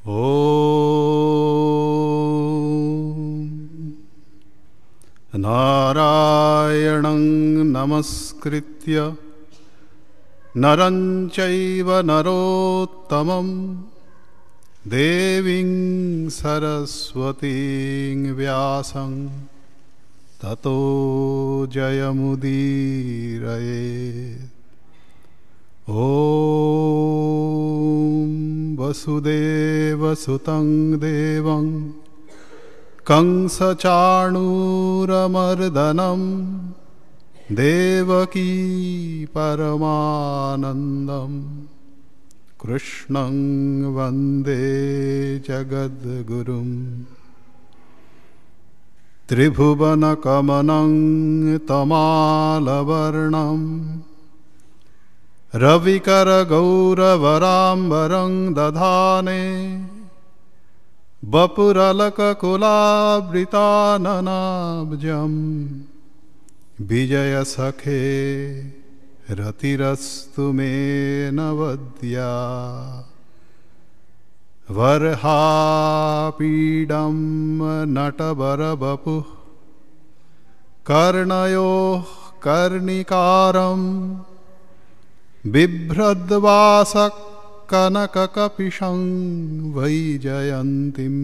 ॐ नारायणं नमस्कृत्य नरं चैव नरोत्तमं देवीं सरस्वतीं व्यासं ततो जयमुदीरयेत्। ॐ वसुदेवसुतं देवं कंसचाणूरमर्दनं देवकी परमानन्दं कृष्णं वन्दे जगद्गुरुम्। त्रिभुवनकमनं तमालवर्णं रविकरगौरवराम्बरं दधाने वपुरलककुलावृताननाब्जं विजयसखे रतिरस्तु मे नवद्या। वर्हापीडं नटवरवपुः कर्णयोः कर्णिकारं बिभ्रद्वासकनककपिशं वैजयन्तीं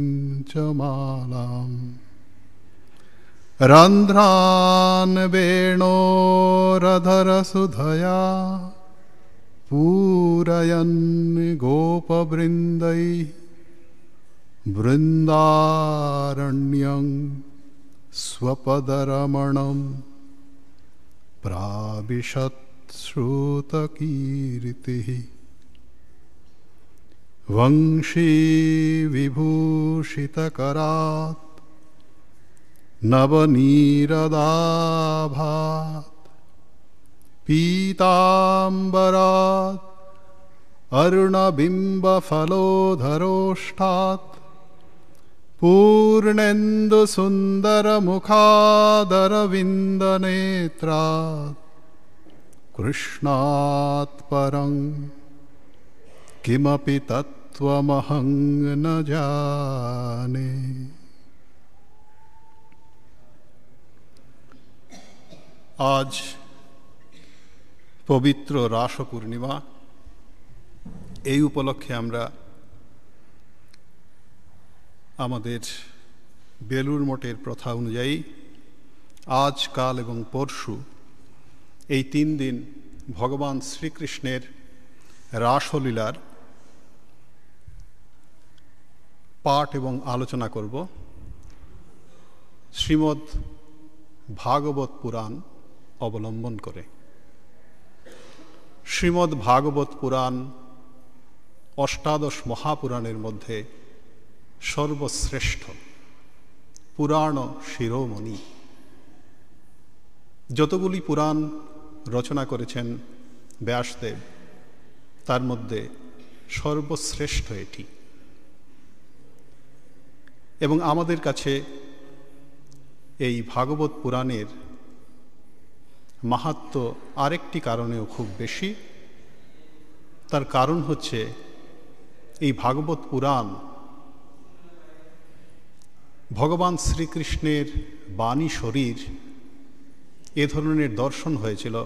च मालाम्। रन्ध्रान् वेणोरधरसुधया पूरयन् गोपवृन्दैः वृन्दारण्यं स्वपदरमणं प्राविशत् श्रुतकीर्तिः। वंशीविभूषितकरात् नवनीरदाभात् पीताम्बरात् अरुणबिम्बफलोधरोष्ठात् पूर्णेन्दुसुन्दरमुखादरविन्दनेत्रात् कृष्णात् परं किमपि तत्त्वमहं न जाने। आज पवित्र रास पूर्णिमा। এই উপলক্ষে আমরা আমাদের বেলুড় মঠের প্রথা অনুযায়ী আজ, কাল এবং পরশু এই 3 দিন ভগবান শ্রীকৃষ্ণের রাসলীলার পাঠ এবং আলোচনা করব। শ্রীমদ্ ভাগবত পুরাণ অবলম্বন করে। শ্রীমদ্ ভাগবত পুরাণ অষ্টাদশ মহাপুরাণের মধ্যে সর্বশ্রেষ্ঠ পুরাণ শিরোমণি। যতগুলি পুরাণ রচনা করেছেন ব্যাসদেব, তার মধ্যে সর্বশ্রেষ্ঠ এটি। এবং আমাদের কাছে এই ভাগবত পুরাণের মাহাত্ম্য আরেকটি কারণেও খুব বেশি। তার কারণ হচ্ছে এই ভাগবত পুরাণ ভগবান শ্রীকৃষ্ণের বাণী শরীর এ ধরনের দর্শন হয়েছিল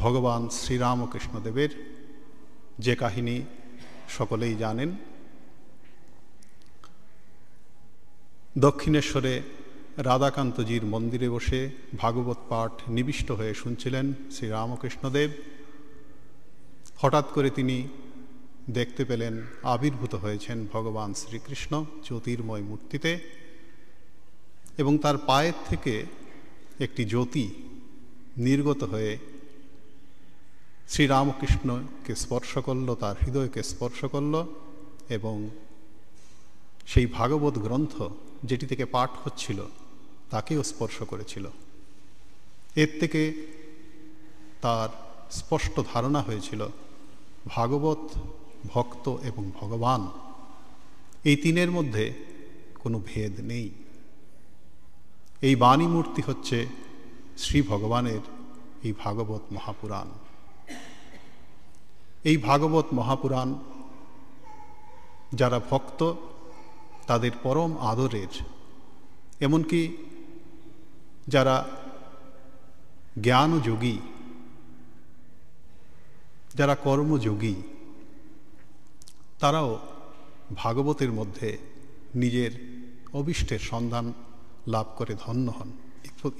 ভগবান শ্রীরামকৃষ্ণদেবের, যে কাহিনী সকলেই জানেন। দক্ষিণেশ্বরে রাধাকান্তজির মন্দিরে বসে ভাগবত পাঠ নিবিষ্ট হয়ে শুনছিলেন শ্রীরামকৃষ্ণদেব। হঠাৎ করে তিনি দেখতে পেলেন আবির্ভূত হয়েছেন ভগবান শ্রীকৃষ্ণ জ্যোতির্ময় মূর্তিতে, এবং তার পায়ের থেকে একটি জ্যোতি নির্গত হয়ে শ্রীরামকৃষ্ণকে স্পর্শ করল, তার হৃদয়কে স্পর্শ করল, এবং সেই ভাগবত গ্রন্থ যেটি থেকে পাঠ হচ্ছিল তাকেও স্পর্শ করেছিল। এর থেকে তার স্পষ্ট ধারণা হয়েছিল ভাগবত, ভক্ত এবং ভগবান এই তিনের মধ্যে কোনো ভেদ নেই। এই বাণী মূর্তি হচ্ছে শ্রী ভগবানের এই ভাগবত মহাপুরাণ। এই ভাগবত মহাপুরাণ যারা ভক্ত তাদের পরম আদরের, এমনকি যারা জ্ঞানযোগী, যারা কর্মযোগী, তারাও ভাগবতের মধ্যে নিজের অভীষ্টের সন্ধান লাভ করে ধন্য হন।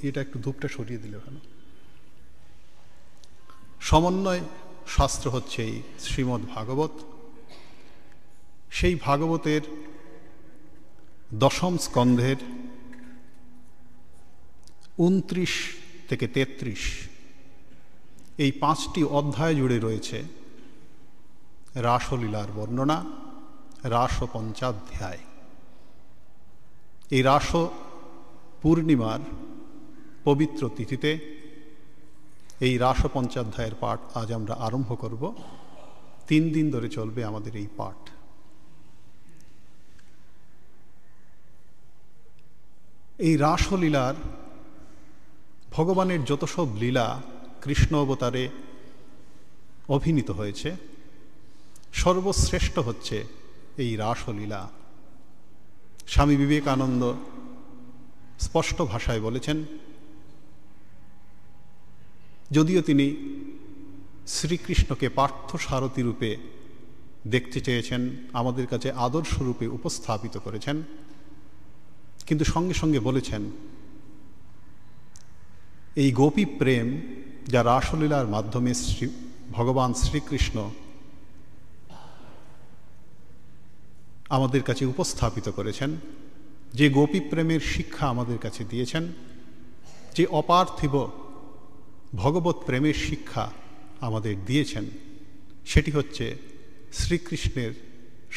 এটা একটু ধূপটা সরিয়ে দিলে ভালো। সমন্বয় শাস্ত্র হচ্ছে এই শ্রীমদ্ ভাগবত। সেই ভাগবতের দশম স্কন্ধের 29 থেকে 33 এই 5টি অধ্যায় জুড়ে রয়েছে রাসলীলার বর্ণনা, রাস পঞ্চাধ্যায়। এই রাস পূর্ণিমার পবিত্র তিথিতে এই রাস পঞ্চাধ্যায়ের পাঠ আজ আমরা আরম্ভ করব। 3 দিন ধরে চলবে আমাদের এই পাঠ। এই রাসলীলার ভগবানের যত সব লীলা কৃষ্ণ অবতারে অভিনীত হয়েছে, সর্বশ্রেষ্ঠ হচ্ছে এই রাসলীলা। স্বামী বিবেকানন্দ স্পষ্ট ভাষায় বলেছেন, যদিও তিনি শ্রীকৃষ্ণকে পার্থ সারথী রূপে দেখতে চেয়েছেন, আমাদের কাছে আদর্শ রূপে উপস্থাপিত করেছেন, কিন্তু সঙ্গে সঙ্গে বলেছেন এই গোপী প্রেম যা রাসলীলার মাধ্যমে ভগবান শ্রীকৃষ্ণ আমাদের কাছে উপস্থাপিত করেছেন, যে গোপী প্রেমের শিক্ষা আমাদের কাছে দিয়েছেন, যে অপার্থিব ভগবত প্রেমের শিক্ষা আমাদের দিয়েছেন, সেটি হচ্ছে শ্রীকৃষ্ণের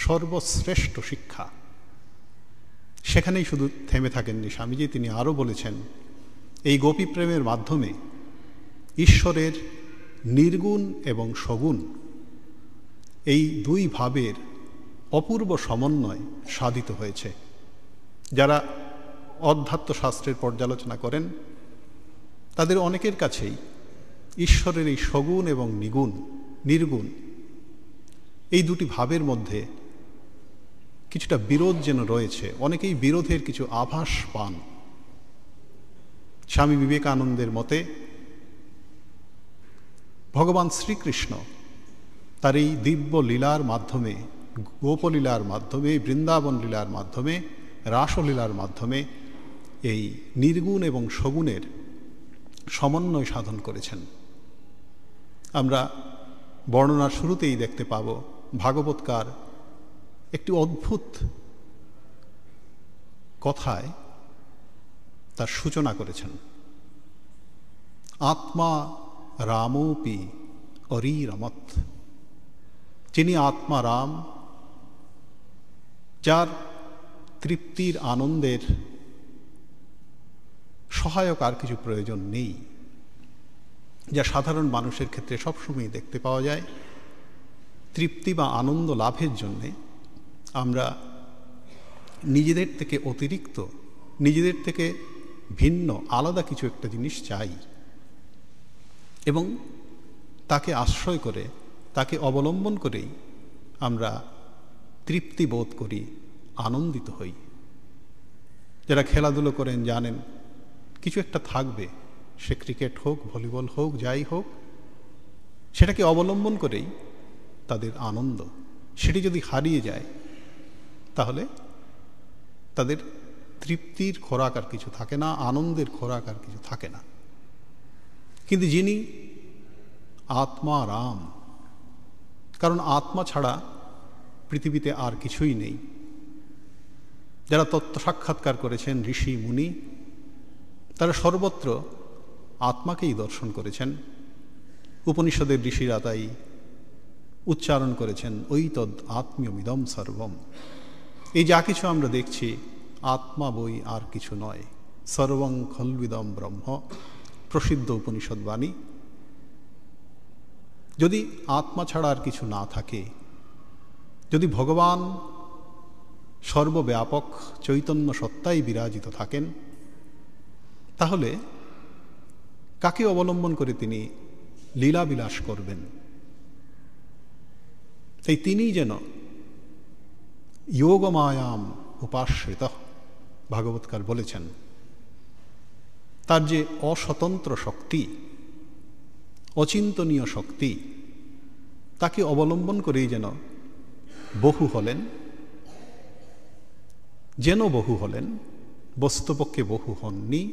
সর্বশ্রেষ্ঠ শিক্ষা। সেখানেই শুধু থেমে থাকেননি স্বামীজি, তিনি আরও বলেছেন এই গোপী প্রেমের মাধ্যমে ঈশ্বরের নির্গুণ এবং সগুণ এই 2 ভাবের অপূর্ব সমন্বয় সাধিত হয়েছে। যারা অধ্যাত্মশাস্ত্রের পর্যালোচনা করেন তাদের অনেকের কাছেই ঈশ্বরের এই সগুণ এবং নির্গুণ এই 2টি ভাবের মধ্যে কিছুটা বিরোধ যেন রয়েছে। অনেকেই বিরোধের কিছু আভাস পান। স্বামী বিবেকানন্দের মতে ভগবান শ্রীকৃষ্ণ তার এই দিব্য লীলার মাধ্যমে, গোপলীলার মাধ্যমে, বৃন্দাবন লীলার মাধ্যমে, রাসলীলার মাধ্যমে এই নির্গুণ এবং সগুণের সমন্বয় সাধন করেছেন। আমরা বর্ণনার শুরুতেই দেখতে পাব ভাগবতকার একটি অদ্ভুত কথায় তার সূচনা করেছেন। আত্মা রামোপি অরিরমত, যিনি আত্মা রাম, যার তৃপ্তির আনন্দের সহায়ক আর কিছু প্রয়োজন নেই, যা সাধারণ মানুষের ক্ষেত্রে সবসময় দেখতে পাওয়া যায়। তৃপ্তি বা আনন্দ লাভের জন্যে আমরা নিজেদের থেকে অতিরিক্ত, নিজেদের থেকে ভিন্ন, আলাদা কিছু একটা জিনিস চাই এবং তাকে আশ্রয় করে, তাকে অবলম্বন করেই আমরা তৃপ্তি বোধ করি, আনন্দিত হই। যারা খেলাধুলো করেন জানেন কিছু একটা থাকবে, সে ক্রিকেট হোক, ভলিবল হোক, যাই হোক, সেটাকে অবলম্বন করেই তাদের আনন্দ। সেটি যদি হারিয়ে যায় তাহলে তাদের তৃপ্তির খোরাক আর কিছু থাকে না, আনন্দের খোরাক আর কিছু থাকে না। কিন্তু যিনি আত্মা রাম, কারণ আত্মা ছাড়া পৃথিবীতে আর কিছুই নেই। যারা তত্ত্ব সাক্ষাৎকার করেছেন, ঋষি মুনি, তারা সর্বত্র আত্মাকেই দর্শন করেছেন। উপনিষদের ঋষিরা তাই উচ্চারণ করেছেন ওই তদ আত্মীয়মিদম সর্বম। এই যা কিছু আমরা দেখছি আত্মা বই আর কিছু নয়। সর্বং খলবিদম ব্রহ্ম, প্রসিদ্ধ উপনিষদ বাণী। যদি আত্মা ছাড়া আর কিছু না থাকে, যদি ভগবান সর্বব্যাপক চৈতন্য সত্তাই বিরাজিত থাকেন, তাহলে কাকে অবলম্বন করে তিনি লীলাবিলাস করবেন? তাই তিনিই যেন যোগমায়াম উপাশ্রিত, ভাগবতকার বলেছেন তার যে অস্বতন্ত্র শক্তি, অচিন্তনীয় শক্তি, তাকে অবলম্বন করেই যেন বহু হলেন, বস্তুপক্ষে বহু হননি।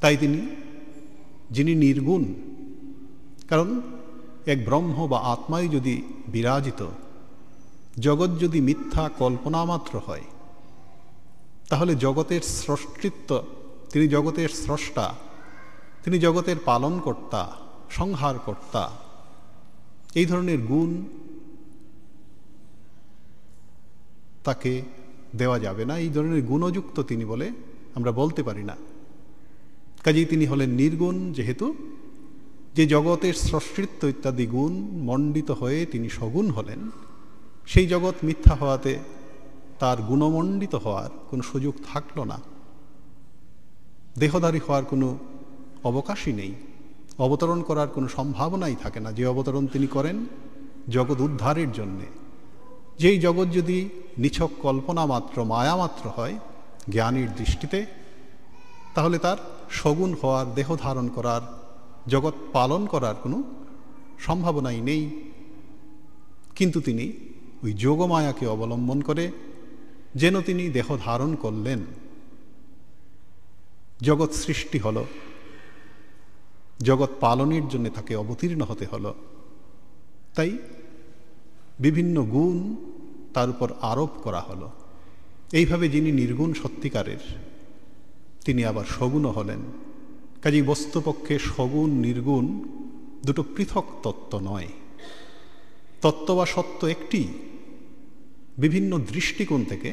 তাই যিনি নির্গুণ, কারণ এক ব্রহ্ম বা আত্মাই যদি বিরাজিত, জগৎ যদি মিথ্যা কল্পনা মাত্র হয়, তাহলে জগতের স্রষ্টিত্ব, তিনি জগতের স্রষ্টা, তিনি জগতের পালনকর্তা, সংহারকর্তা, এই ধরনের গুণ তাকে দেওয়া যাবে না। এই ধরনের গুণযুক্ত তিনি বলে আমরা বলতে পারি না। কাজেই তিনি হলেন নির্গুণ, যেহেতু যে জগতের স্রষ্টিত্ব ইত্যাদি গুণ মণ্ডিত হয়ে তিনি সগুণ হলেন, সেই জগৎ মিথ্যা হওয়াতে তার গুণমণ্ডিত হওয়ার কোনো সুযোগ থাকল না, দেহধারী হওয়ার কোনো অবকাশই নেই, অবতরণ করার কোনো সম্ভাবনাই থাকে না। যে অবতরণ তিনি করেন জগৎ উদ্ধারের জন্যে, যেই জগৎ যদি নিছক কল্পনা মাত্র, মায়া মাত্র হয় জ্ঞানীর দৃষ্টিতে, তাহলে তার সগুণ হওয়ার, দেহ ধারণ করার, জগৎ পালন করার কোনো সম্ভাবনাই নেই। কিন্তু তিনি ওই যোগমায়াকে অবলম্বন করে যেন তিনি দেহ ধারণ করলেন, জগৎ সৃষ্টি হল, জগৎ পালনের জন্য তাকে অবতীর্ণ হতে হলো। তাই বিভিন্ন গুণ তার উপর আরোপ করা হলো। এইভাবে যিনি নির্গুণ সত্যিকারের, তিনি আবার সগুণও হলেন। কাজেই বস্তুপক্ষে সগুণ নির্গুণ দুটো পৃথক তত্ত্ব নয়, তত্ত্ব বা সত্য একটি। বিভিন্ন দৃষ্টিকোণ থেকে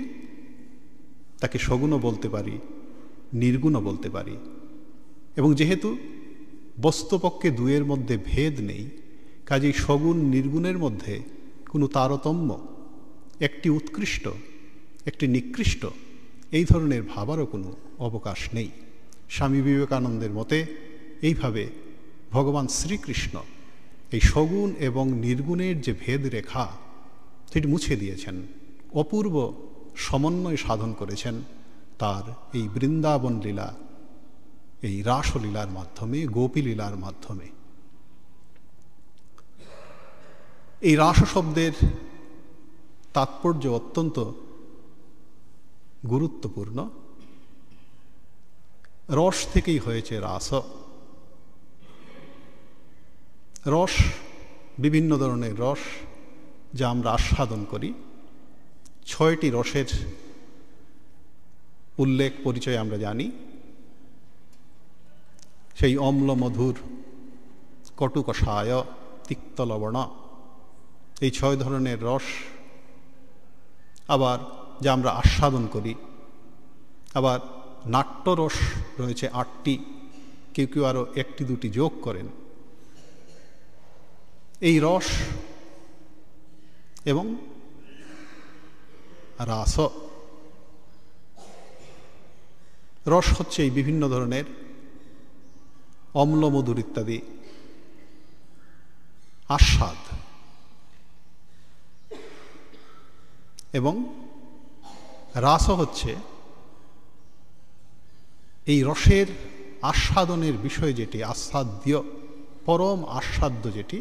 তাকে সগুণও বলতে পারি, নির্গুণও বলতে পারি। এবং যেহেতু বস্তুপক্ষে দুয়ের মধ্যে ভেদ নেই, কাজেই সগুণ নির্গুণের মধ্যে কোনো তারতম্য, একটি উৎকৃষ্ট একটি নিকৃষ্ট, এই ধরনের ভাবারও কোনো অবকাশ নেই। স্বামী বিবেকানন্দের মতে এইভাবে ভগবান শ্রীকৃষ্ণ এই সগুণ এবং নির্গুণের যে ভেদ রেখা, সেটি মুছে দিয়েছেন, অপূর্ব সমন্বয় সাধন করেছেন তার এই বৃন্দাবন লীলা, এই রাসলীলার মাধ্যমে, গোপী লীলার মাধ্যমে। এই রাস শব্দের তাৎপর্য অত্যন্ত গুরুত্বপূর্ণ। রস থেকেই হয়েছে রাস। রস বিভিন্ন ধরনের রস যা আমরা আস্বাদন করি। 6টি রসের উল্লেখ পরিচয় আমরা জানি। সেই অম্ল, মধুর, কটু, কষায়, তিক্ত, লবণ, এই 6 ধরনের রস আবার যা আমরা আস্বাদন করি। আবার নাট্যরস রয়েছে 8টি, কেউ কেউ আরও 1-2টি যোগ করেন। এই রস এবং রাস, রস হচ্ছে এই বিভিন্ন ধরনের অম্ল, মধুর ইত্যাদি আস্বাদ, এবং রাস হচ্ছে এই রসের আস্বাদনের বিষয় যেটি, আস্বাদ্য, পরম আস্বাদ্য যেটি,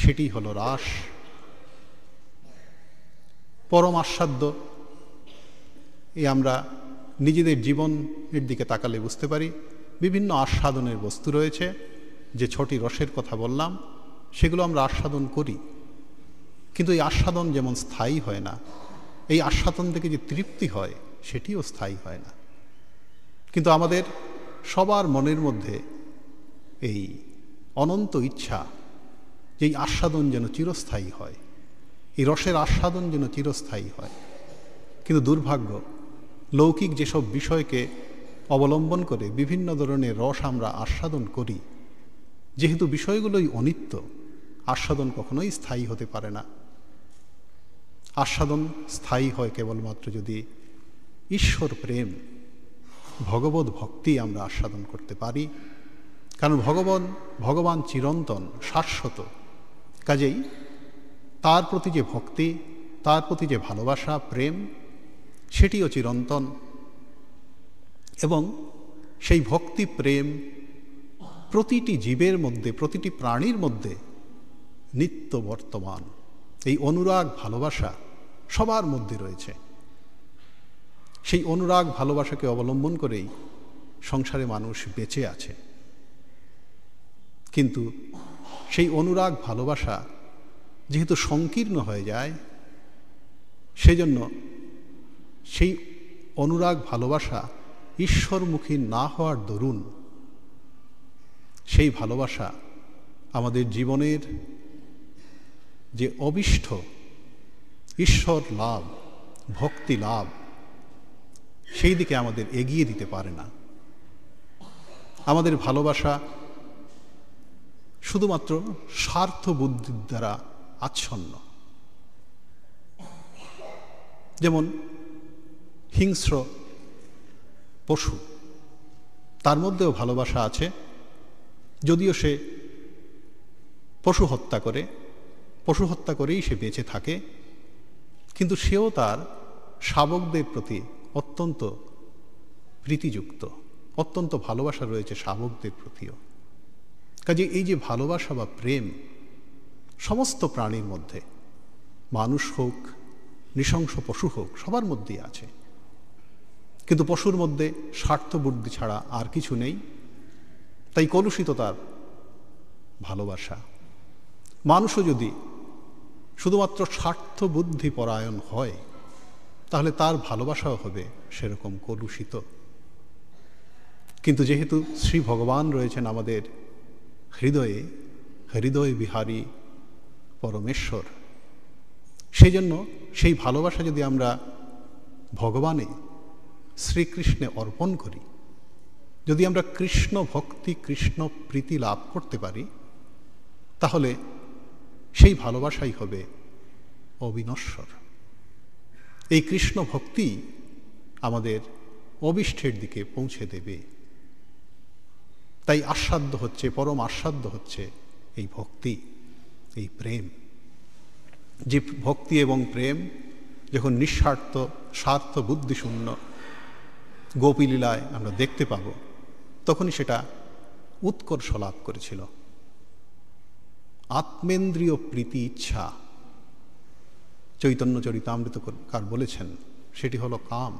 সেটি হলো রাস। পরম আস্বাদ্য এই আমরা নিজেদের জীবনের দিকে তাকালে বুঝতে পারি। বিভিন্ন আস্বাদনের বস্তু রয়েছে, যে 6টি রসের কথা বললাম, সেগুলো আমরা আস্বাদন করি। কিন্তু এই আস্বাদন যেমন স্থায়ী হয় না, এই আস্বাদন থেকে যে তৃপ্তি হয় সেটিও স্থায়ী হয় না। কিন্তু আমাদের সবার মনের মধ্যে এই অনন্ত ইচ্ছা যে এই আস্বাদন যেন চিরস্থায়ী হয়, এই রসের আস্বাদন যেন চিরস্থায়ী হয়। কিন্তু দুর্ভাগ্য, লৌকিক যেসব বিষয়কে অবলম্বন করে বিভিন্ন ধরনের রস আমরা আস্বাদন করি, যেহেতু বিষয়গুলোই অনিত্য, আস্বাদন কখনোই স্থায়ী হতে পারে না। আস্বাদন স্থায়ী হয় কেবলমাত্র যদি ঈশ্বর প্রেম, ভগবত ভক্তি আমরা আস্বাদন করতে পারি। কারণ ভগবান চিরন্তন, শাশ্বত। কাজেই তার প্রতি যে ভক্তি, তার প্রতি যে ভালোবাসা, প্রেম, সেটিও চিরন্তন। এবং সেই ভক্তি, প্রেম প্রতিটি জীবের মধ্যে, প্রতিটি প্রাণীর মধ্যে নিত্য বর্তমান। এই অনুরাগ, ভালোবাসা সবার মধ্যে রয়েছে। সেই অনুরাগ, ভালোবাসাকে অবলম্বন করেই সংসারে মানুষ বেঁচে আছে। কিন্তু সেই অনুরাগ, ভালোবাসা যেহেতু সংকীর্ণ হয়ে যায়, সেজন্য সেই অনুরাগ, ভালোবাসা ঈশ্বরমুখী না হওয়ার দরুন সেই ভালোবাসা আমাদের জীবনের যে অভিষ্ট ঈশ্বর লাভ, ভক্তি লাভ, সেই দিকে আমাদের এগিয়ে দিতে পারে না। আমাদের ভালোবাসা শুধুমাত্র স্বার্থ বুদ্ধির দ্বারা আচ্ছন্ন। যেমন হিংস্র পশু, তার মধ্যেও ভালোবাসা আছে, যদিও সে পশু হত্যা করেই সে বেঁচে থাকে, কিন্তু সেও তার শাবকদের প্রতি অত্যন্ত প্রীতিযুক্ত, অত্যন্ত ভালোবাসা রয়েছে শাবকদের প্রতিও। কাজে এই যে ভালোবাসা বা প্রেম সমস্ত প্রাণীর মধ্যে, মানুষ হোক, নৃশংস পশু হোক, সবার মধ্যেই আছে। কিন্তু পশুর মধ্যে স্বার্থ বুদ্ধি ছাড়া আর কিছু নেই, তাই কলুষিত তার ভালোবাসা। মানুষও যদি শুধুমাত্র স্বার্থ বুদ্ধি পরায়ণ হয়, তাহলে তার ভালোবাসাও হবে সেরকম কলুষিত। কিন্তু যেহেতু শ্রী ভগবান রয়েছেন আমাদের হৃদয়ে, হৃদয় বিহারী পরমেশ্বর, সেই জন্য সেই ভালোবাসা যদি আমরা ভগবানে, শ্রীকৃষ্ণে অর্পণ করি, যদি আমরা কৃষ্ণ ভক্তি, কৃষ্ণ প্রীতি লাভ করতে পারি, তাহলে সেই ভালোবাসাই হবে অবিনশ্বর। এই কৃষ্ণ ভক্তি আমাদের অভিষ্টের দিকে পৌঁছে দেবে। তাই আস্বাদ্য হচ্ছে, পরম আস্বাদ্য হচ্ছে এই ভক্তি, এই প্রেম। যে ভক্তি এবং প্রেম যখন নিঃস্বার্থ, স্বার্থ বুদ্ধিশূন্য গোপীলীলায় আমরা দেখতে পাব, তখনই সেটা উৎকর্ষ লাভ করেছিল। আত্মেন্দ্রিয় প্রীতি ইচ্ছা, চৈতন্য চরিতামৃতকার বলেছেন, সেটি হলো কাম।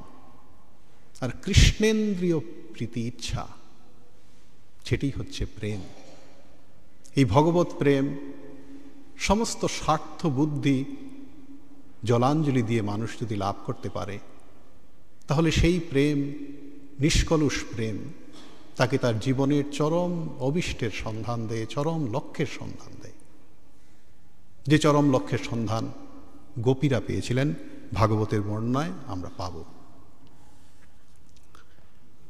আর কৃষ্ণেন্দ্রিয় প্রীতি ইচ্ছা, সেটি হচ্ছে প্রেম। এই ভগবত প্রেম সমস্ত স্বার্থ বুদ্ধি জলাঞ্জলি দিয়ে মানুষ যদি লাভ করতে পারে, তাহলে সেই প্রেম, নিষ্কলুষ প্রেম, তাকে তার জীবনের চরম অভিষ্টের সন্ধান দেয়, চরম লক্ষ্যের সন্ধান দেয়। যে চরম লক্ষ্যের সন্ধান গোপীরা পেয়েছিলেন, ভাগবতের বর্ণনায় আমরা পাব।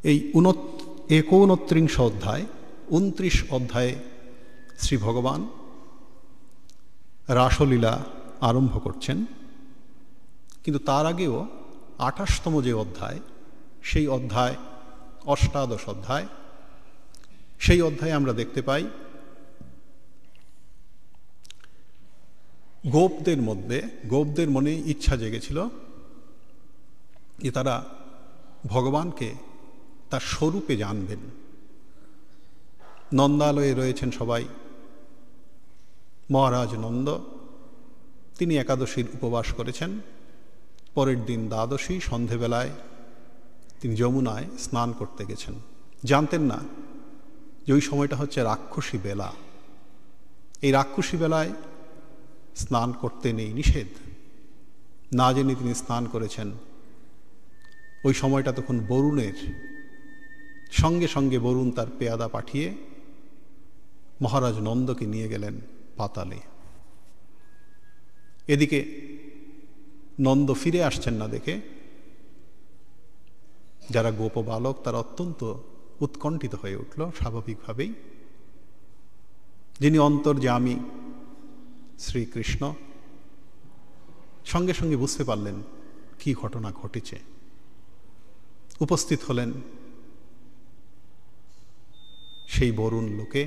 এই 29 অধ্যায়, 29 অধ্যায়ে শ্রী ভগবান রাসলীলা আরম্ভ করছেন। কিন্তু তার আগেও 28তম যে অধ্যায়, সেই অধ্যায় অষ্টাদশ অধ্যায়, সেই অধ্যায়ে আমরা দেখতে পাই গোপদের মনে ইচ্ছা জেগেছিল যে তারা ভগবানকে তার স্বরূপে জানবেন। নন্দালয়ে রয়েছেন সবাই। মহারাজ নন্দ, তিনি একাদশীর উপবাস করেছেন। পরের দিন দ্বাদশী সন্ধেবেলায় তিনি যমুনায় স্নান করতে গেছেন। জানতেন না যে ওই সময়টা হচ্ছে রাক্ষসী বেলা। এই রাক্ষসী বেলায় স্নান করতে নেই, নিষেধ। না জেনে তিনি স্নান করেছেন। ওই সময়টা তখন বরুণের, সঙ্গে সঙ্গে বরুণ তার পেয়াদা পাঠিয়ে মহারাজ নন্দকে নিয়ে গেলেন পাতালে। এদিকে নন্দ ফিরে আসছেন না দেখে যারা গোপবালক তারা অত্যন্ত উৎকণ্ঠিত হয়ে উঠল স্বাভাবিকভাবেই। যিনি অন্তর্যামী শ্রীকৃষ্ণ সঙ্গে সঙ্গে বুঝতে পারলেন কি ঘটনা ঘটেছে। উপস্থিত হলেন সেই বরুণ লোকে।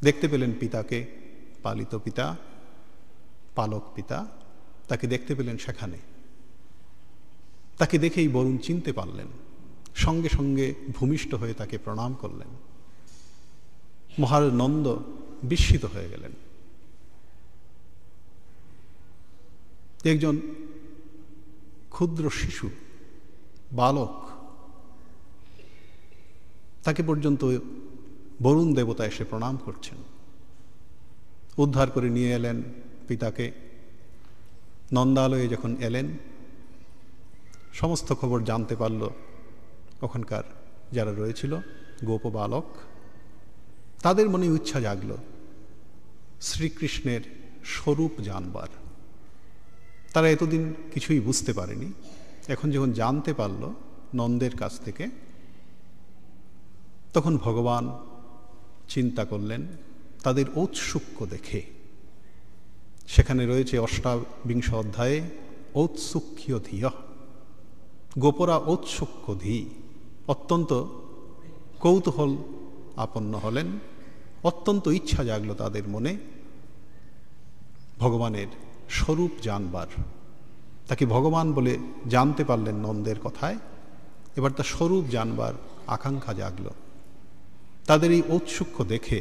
দেখতে পেলেন পিতাকে, পালিত পিতা, পালক পিতা, তাকে দেখতে পেলেন সেখানে। তাকে দেখেই বরুণ চিনতে পারলেন, সঙ্গে সঙ্গে ভূমিষ্ঠ হয়ে তাকে প্রণাম করলেন। মহারাজ নন্দ বিস্মিত হয়ে গেলেন। একজন ক্ষুদ্র শিশু, বালক, তাকে পর্যন্ত বরুণ দেবতা এসে প্রণাম করছেন। উদ্ধার করে নিয়ে এলেন পিতাকে। নন্দালয়ে যখন এলেন, সমস্ত খবর জানতে পারল ওখানকার যারা রয়েছিল, গোপ বালক। তাদের মনে ইচ্ছা জাগল শ্রীকৃষ্ণের স্বরূপ জানবার। তারা এতদিন কিছুই বুঝতে পারেনি, এখন যখন জানতে পারল নন্দের কাছ থেকে, তখন ভগবান চিন্তা করলেন তাদের ঔৎসুক্য দেখে। সেখানে রয়েছে 28 অধ্যায়ে ঔৎসুক্য ধিয়, গোপরা ঔৎসুক্য ধি, অত্যন্ত কৌতূহল আপন্ন হলেন, অত্যন্ত ইচ্ছা জাগল তাদের মনে ভগবানের স্বরূপ জানবার। তাকে ভগবান বলে জানতে পারলেন নন্দের কথায়, এবার তার স্বরূপ জানবার আকাঙ্ক্ষা জাগল। তাদের এই ঔৎসুক্য দেখে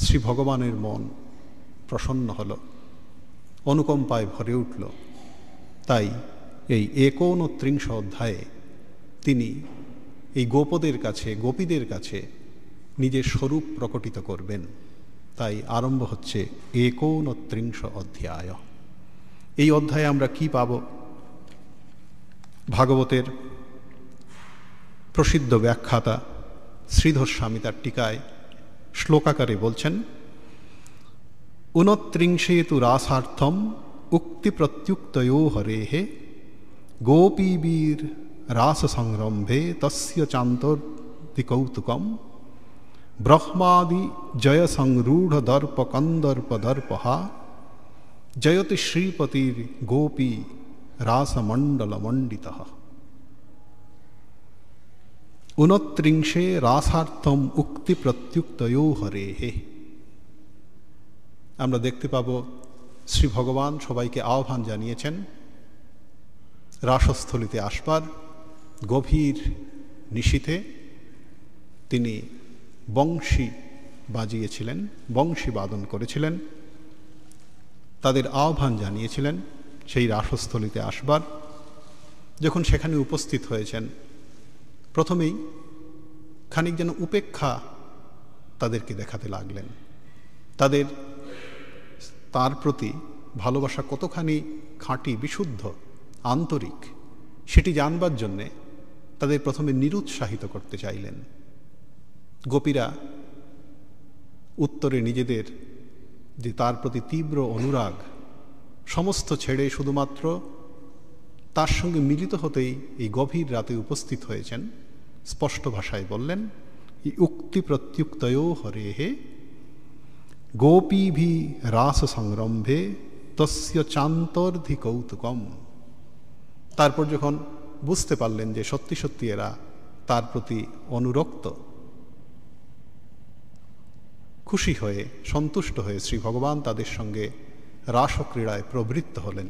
শ্রী ভগবানের মন প্রসন্ন হল, অনুকম্পায় ভরে উঠল। তাই এই 29 অধ্যায়ে তিনি এই গোপদের কাছে, গোপীদের কাছে নিজের স্বরূপ প্রকটিত করবেন। তাই আরম্ভ হচ্ছে 29 অধ্যায়। এই অধ্যায়ে আমরা কি পাব? ভাগবতের প্রসিদ্ধ ব্যাখ্যাতা শ্রীধর স্বামী তার টিকায় শ্লোকাকারে বলছেন, 29 তু রাসার্থম উক্তি প্রত্যুক্তয়ো হরেহ গোপীবীর রাস সংরম্ভে তস্য চান্তর্দি কৌতুকম ব্রহ্মাদি জয় সংরূঢ় দর্প কন্দর্প দর্পহা জয়তি শ্রীপতির গোপী রাসমণ্ডল মণ্ডিতঃ। 29 রাসার্থম উক্তি প্রত্যুক্তয়ো হরেহ। আমরা দেখতে পাব শ্রী ভগবান সবাইকে আহ্বান জানিয়েছেন রাসস্থলিতে আসবার। গভীর নিশীথে তিনি বংশী বাজিয়েছিলেন, বংশী বাদন করেছিলেন, তাদের আহ্বান জানিয়েছিলেন সেই রাসস্থলিতে আসবার। যখন সেখানে উপস্থিত হয়েছেন, প্রথমেই খানিক যেন উপেক্ষা তাদেরকে দেখাতে লাগলেন। তার প্রতি ভালোবাসা কতখানি খাঁটি, বিশুদ্ধ, আন্তরিক, সেটি জানবার জন্যে তাদের প্রথমে নিরুৎসাহিত করতে চাইলেন। গোপীরা উত্তরে নিজেদের যে তার প্রতি তীব্র অনুরাগ, সমস্ত ছেড়ে শুধুমাত্র তার সঙ্গে মিলিত হতেই এই গভীর রাতে উপস্থিত হয়েছেন। স্পষ্ট ভাষায় বললেন, উক্তি প্রত্যুক্তয়ো হরেহে গোপীভি রাস সংরম্ভে তস্য চান্তর্ধি কৌতুকম। তারপর যখন বুঝতে পারলেন যে সত্যি সত্যি এরা তার প্রতি অনুরক্ত, খুশি হয়ে, সন্তুষ্ট হয়ে শ্রী ভগবান তাদের সঙ্গে রাসক্রীড়ায় প্রবৃত্ত হলেন।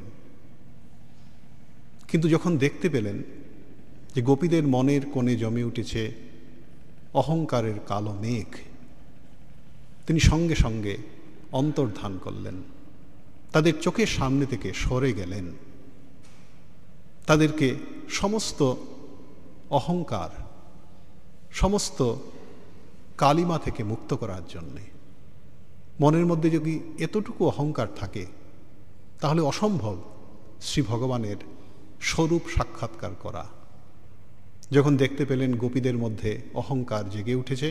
কিন্তু যখন দেখতে পেলেন যে গোপীদের মনের কোণে জমে উঠেছে অহংকারের কালো মেঘ, তিনি সঙ্গে সঙ্গে অন্তর্ধান করলেন, তাদের চোখের সামনে থেকে সরে গেলেন। তাদেরকে সমস্ত অহংকার, সমস্ত কালিমা থেকে মুক্ত করার জন্যে। মনের মধ্যে যদি এতটুকু অহংকার থাকে, তাহলে অসম্ভব শ্রী ভগবানের স্বরূপ সাক্ষাৎকার করা। যখন দেখতে পেলেন গোপীদের মধ্যে অহংকার জেগে উঠেছে,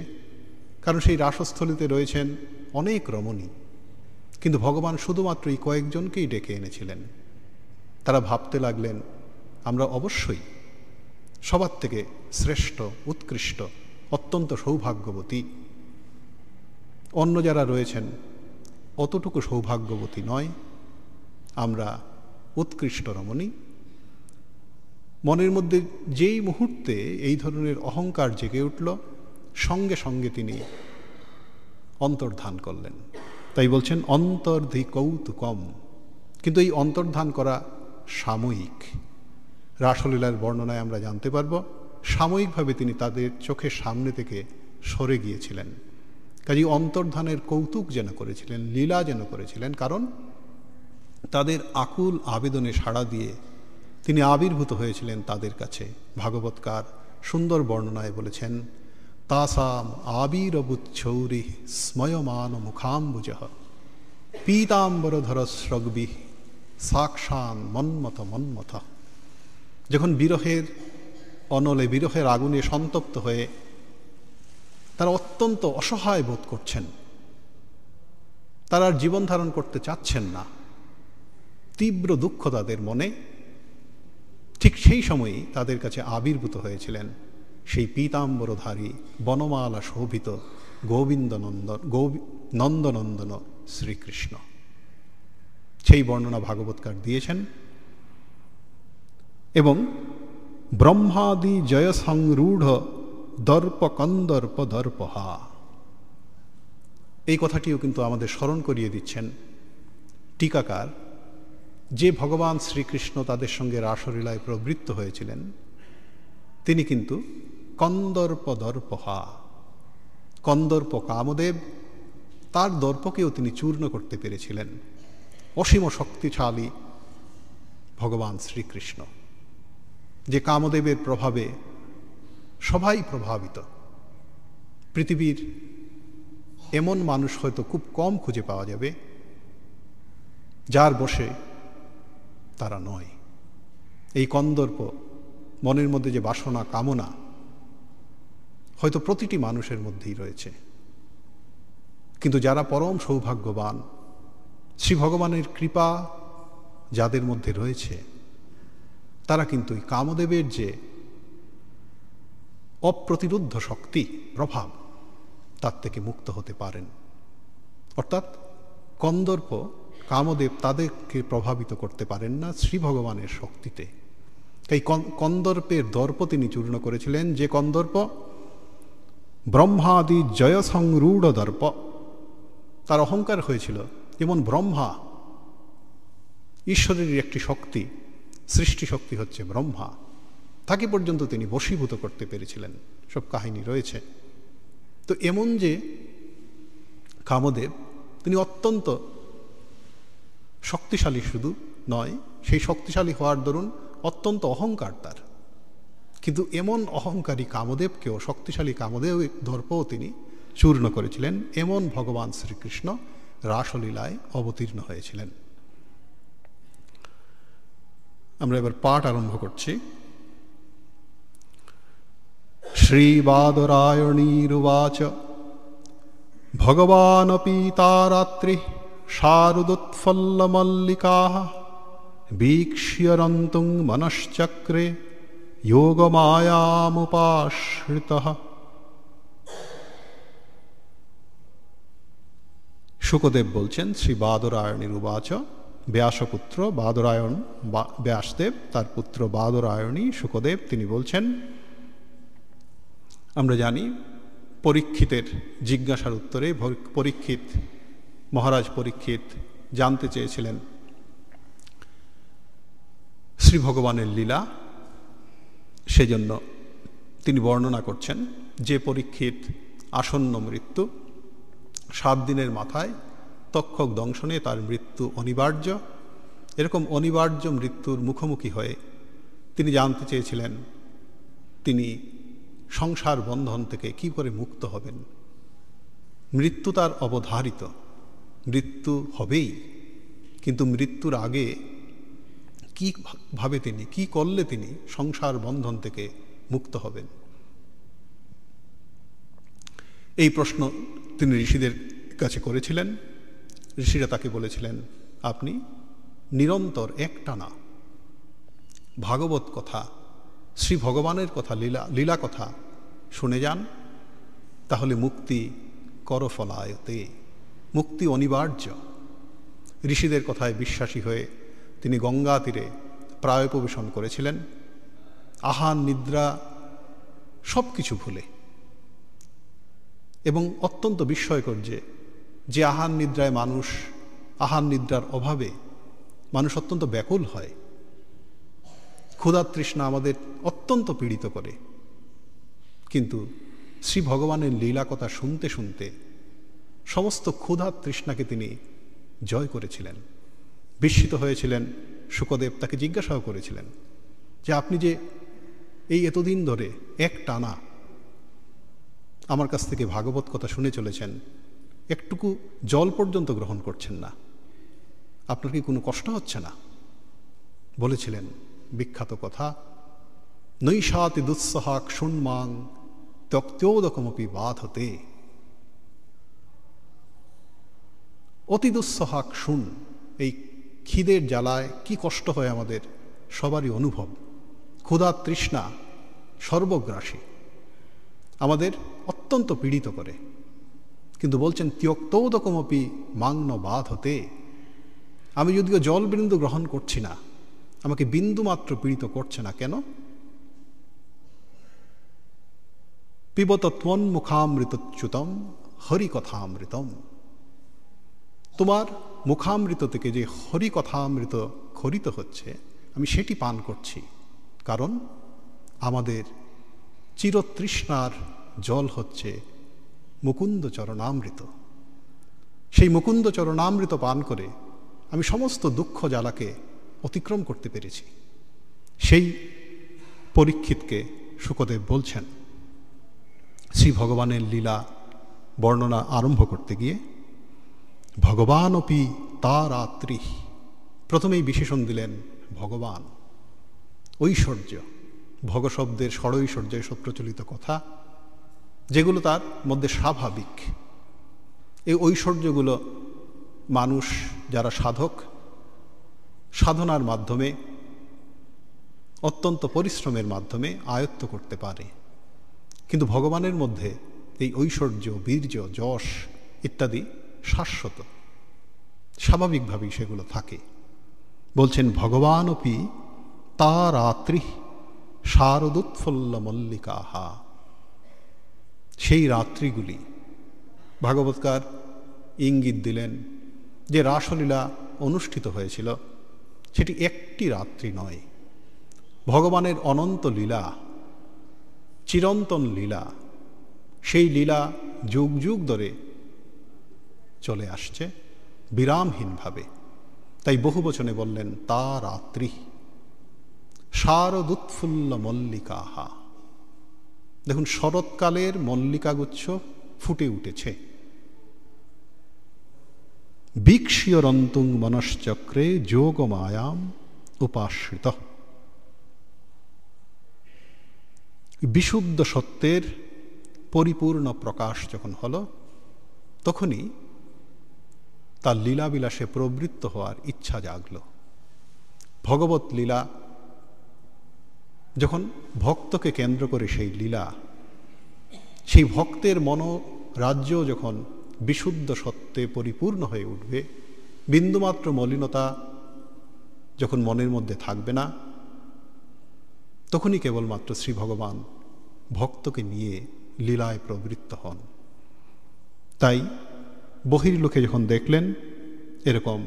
কারণ সেই রাসস্থলিতে রয়েছেন অনেক রমণী, কিন্তু ভগবান শুধুমাত্র এই কয়েকজনকেই ডেকে এনেছিলেন। তারা ভাবতে লাগলেন, আমরা অবশ্যই সবার থেকে শ্রেষ্ঠ, উৎকৃষ্ট, অত্যন্ত সৌভাগ্যবতী। অন্য যারা রয়েছেন অতটুকু সৌভাগ্যবতী নয়, আমরা উৎকৃষ্ট রমণী। মনের মধ্যে যেই মুহূর্তে এই ধরনের অহংকার জেগে উঠল, সঙ্গে সঙ্গে তিনি অন্তর্ধান করলেন। তাই বলছেন অন্তর্ধি কৌতুকম, কিন্তু এই অন্তর্ধান করা সাময়িক। রাসলীলার বর্ণনায় আমরা জানতে পারব সাময়িকভাবে তিনি তাদের চোখের সামনে থেকে সরে গিয়েছিলেন। কাজেই অন্তর্ধানের কৌতুক যেন করেছিলেন, লীলা যেন করেছিলেন, কারণ তাদের আকুল আবেদনে সাড়া দিয়ে তিনি আবির্ভূত হয়েছিলেন তাদের কাছে। ভাগবতকার সুন্দর বর্ণনায় বলেছেন, তাসাম আবিরবুচ্ছৌরি স্ময়মান মুখাম্বুজঃ পীতাম্বরধর স্রগ্বি সাক্ষান মন্মথ মন্মথ। যখন বিরহের অনলে, বিরহের আগুনে সন্তপ্ত হয়ে তারা অত্যন্ত অসহায় বোধ করছেন, তারা আর জীবন ধারণ করতে চাচ্ছেন না, তীব্র দুঃখ তাদের মনে, ঠিক সেই সময়ই তাদের কাছে আবির্ভূত হয়েছিলেন সেই পীতাম্বরধারী বনমালা শোভিত নন্দনন্দন শ্রীকৃষ্ণ। সেই বর্ণনা ভাগবতকার দিয়েছেন। এবং ব্রহ্মাদি জয় সংরূঢ় দর্প কন্দর্প দর্পহা, এই কথাটিও কিন্তু আমাদের স্মরণ করিয়ে দিচ্ছেন টিকাকার, যে ভগবান শ্রীকৃষ্ণ তাদের সঙ্গে রাসলীলায় প্রবৃত্ত হয়েছিলেন তিনি কিন্তু কন্দর্প দর্পহা, কন্দর্প কামদেব, তার দর্পকেও তিনি চূর্ণ করতে পেরেছিলেন। অসীম শক্তিশালী ভগবান শ্রীকৃষ্ণ, যে কামদেবের প্রভাবে সবাই প্রভাবিত। পৃথিবীর এমন মানুষ হয়তো খুব কম খুঁজে পাওয়া যাবে যার বশে তারা নয়। এই কন্দর্প, মনের মধ্যে যে বাসনা, কামনা, হয়তো প্রতিটি মানুষের মধ্যেই রয়েছে। কিন্তু যারা পরম সৌভাগ্যবান, শ্রী ভগবানের কৃপা যাদের মধ্যে রয়েছে, তারা কিন্তু এই কামদেবের যে অপ্রতিরোধ্য শক্তি, প্রভাব, তার থেকে মুক্ত হতে পারেন। অর্থাৎ কন্দর্প, কামদেব তাদেরকে প্রভাবিত করতে পারেন না শ্রী ভগবানের শক্তিতে। এই কন্দর্পের দর্প তিনি চূর্ণ করেছিলেন, যে কন্দর্প ব্রহ্মাদি জয় সংরূঢ় দর্প, তার অহংকার হয়েছিল যেমন ব্রহ্মা, ঈশ্বরের একটি শক্তি, সৃষ্টি শক্তি হচ্ছে ব্রহ্মা, তাকে পর্যন্ত তিনি বশীভূত করতে পেরেছিলেন, সব কাহিনী রয়েছে। তো এমন যে কামদেব, তিনি অত্যন্ত শক্তিশালী শুধু নয়, সেই শক্তিশালী হওয়ার দরুন অত্যন্ত অহংকার তার। কিন্তু এমন অহংকারী কামদেবকেও, শক্তিশালী কামদেব দর্পও তিনি চূর্ণ করেছিলেন। এমন ভগবান শ্রীকৃষ্ণ রাসলীলায় অবতীর্ণ হয়েছিলেন। আমরা এবার পাঠ আরম্ভ করছি। শ্রীবাদরায়ণীরুবাচ ভগবানপি তারাত্রি শারদোৎফল্লমল্লিকাঃ వీక్ష్య রন্তুং মনশ্চক্রে যোগমায়ামুপাশ্রিতঃ। শুকদেব বলছেন, শ্রী বাদরায়ণীর উবাচ, ব্যাসপুত্র বাদরায়ণ, ব্যাসদেব তার পুত্র বাদরায়ণী শুকদেব তিনি বলছেন, আমরা জানি পরীক্ষিতের জিজ্ঞাসার উত্তরে পরীক্ষিত, মহারাজ পরীক্ষিত জানতে চেয়েছিলেন শ্রী ভগবানের লীলা। সেজন্য তিনি বর্ণনা করছেন যে পরীক্ষিত আসন্ন মৃত্যু, 7 দিনের মাথায় তক্ষক দংশনে তার মৃত্যু অনিবার্য, এরকম অনিবার্য মৃত্যুর মুখোমুখি হয়ে তিনি জানতে চেয়েছিলেন তিনি সংসার বন্ধন থেকে কি করে মুক্ত হবেন। মৃত্যু তার অবধারিত, মৃত্যু হবেই, কিন্তু মৃত্যুর আগে কীভাবে তিনি, কি করলে তিনি সংসার বন্ধন থেকে মুক্ত হবেন, এই প্রশ্ন তিনি ঋষিদের কাছে করেছিলেন। ঋষিরা তাকে বলেছিলেন, আপনি নিরন্তর একটানা ভাগবত কথা, শ্রী ভগবানের কথা, লীলা কথা শুনে যান, তাহলে মুক্তি করফলায়তে, মুক্তি অনিবার্য। ঋষিদের কথায় বিশ্বাসী হয়ে তিনি গঙ্গা তীরে প্রায়োপবেশন করেছিলেন, আহার নিদ্রা সব কিছু ভুলে। এবং অত্যন্ত বিস্ময়কর যে আহার নিদ্রায় মানুষ, আহার নিদ্রার অভাবে মানুষ অত্যন্ত ব্যাকুল হয়। ক্ষুধা তৃষ্ণা আমাদের অত্যন্ত পীড়িত করে, কিন্তু শ্রী ভগবানের লীলা কথা শুনতে শুনতে সমস্ত ক্ষুধা তৃষ্ণাকে তিনি জয় করেছিলেন। বিস্মিত হয়েছিলেন শুকদেব, তাকে জিজ্ঞাসাও করেছিলেন যে আপনি যে এই এতদিন ধরে এক টানা আমার কাছ থেকে ভাগবত কথা শুনে চলেছেন, একটুকু জল পর্যন্ত গ্রহণ করছেন না, আপনার কি কোনো কষ্ট হচ্ছে না? বলেছিলেন বিখ্যাত কথা, নৈষাতি দুঃসহা ক্ষুণ্মাং ত্যক্তোদকমপি বাধতে। অতি দুঃসহা ক্ষুণ, এই খিদের জ্বালায় কি কষ্ট হয় আমাদের সবারই অনুভব। ক্ষুধা তৃষ্ণা সর্বগ্রাসী, আমাদের অত্যন্ত পীড়িত করে, কিন্তু বলছেন ত্যক্তোদকমপি মাংন বাধতে। আমি যদিও জল বিন্দু গ্রহণ করছি না, আমাকে বিন্দু মাত্র পীড়িত করছে না। কেন? পিবত ত্বন্মুখামৃতচ্যুতম হরিকথামৃতম। তোমার মুখামৃত থেকে যে হরিকথামৃত খরিত হচ্ছে, আমি সেটি পান করছি। কারণ আমাদের চিরতৃষ্ণার জল হচ্ছে মুকুন্দ চরণামৃত। সেই মুকুন্দ চরণামৃত পান করে আমি সমস্ত দুঃখ জ্বালাকে অতিক্রম করতে পেরেছি। সেই পরীক্ষিতকে শুকদেব বলছেন, শ্রী ভগবানের লীলা বর্ণনা আরম্ভ করতে গিয়ে ভগবানপি তারাত্রি, প্রথমেই বিশেষণ দিলেন ভগবান। ঐশ্বর্য, ভগ শব্দের ষড়ৈশ্বর্য, এসব প্রচলিত কথা যেগুলো তার মধ্যে স্বাভাবিক। এই ঐশ্বর্যগুলো মানুষ যারা সাধক, সাধনার মাধ্যমে অত্যন্ত পরিশ্রমের মাধ্যমে আয়ত্ত করতে পারে। কিন্তু ভগবানের মধ্যে এই ঐশ্বর্য, বীর্য, যশ ইত্যাদি শাশ্বত, স্বাভাবিকভাবেই সেগুলো থাকে। বলছেন ভগবানপি তারাত্রি শারদোৎফুল্ল মল্লিকাহা। সেই রাত্রিগুলি, ভাগবতকার ইঙ্গিত দিলেন যে রাসলীলা অনুষ্ঠিত হয়েছিল সেটি একটি রাত্রি নয়। ভগবানের অনন্ত লীলা, চিরন্তন লীলা, সেই লীলা যুগ যুগ ধরে চলে আসছে বিরামহীনভাবে। তাই বহু বচনে বললেন তা রাত্রি শারদোৎফুল্ল মল্লিকাহা। দেখুন, শরৎকালের মল্লিকাগুচ্ছ ফুটে উঠেছে। বীক্ষ্যরন্তুং মনশ্চক্রে যোগমায়াম উপাশ্রিত। বিশুদ্ধ সত্যের পরিপূর্ণ প্রকাশ যখন হল, তখনই তার লীলাবিলাসে প্রবৃত্ত হওয়ার ইচ্ছা জাগল। ভগবত লীলা যখন ভক্তকে কেন্দ্র করে সেই লীলা, সেই ভক্তের মনোরাজ্য যখন বিশুদ্ধ সত্যে পরিপূর্ণ হয়ে উঠবে, বিন্দুমাত্র মলিনতা যখন মনের মধ্যে থাকবে না, তখনই কেবলমাত্র শ্রী ভগবান ভক্তকে নিয়ে লীলায় প্রবৃত্ত হন। তাই বহির্লোকে যখন দেখলেন এরকম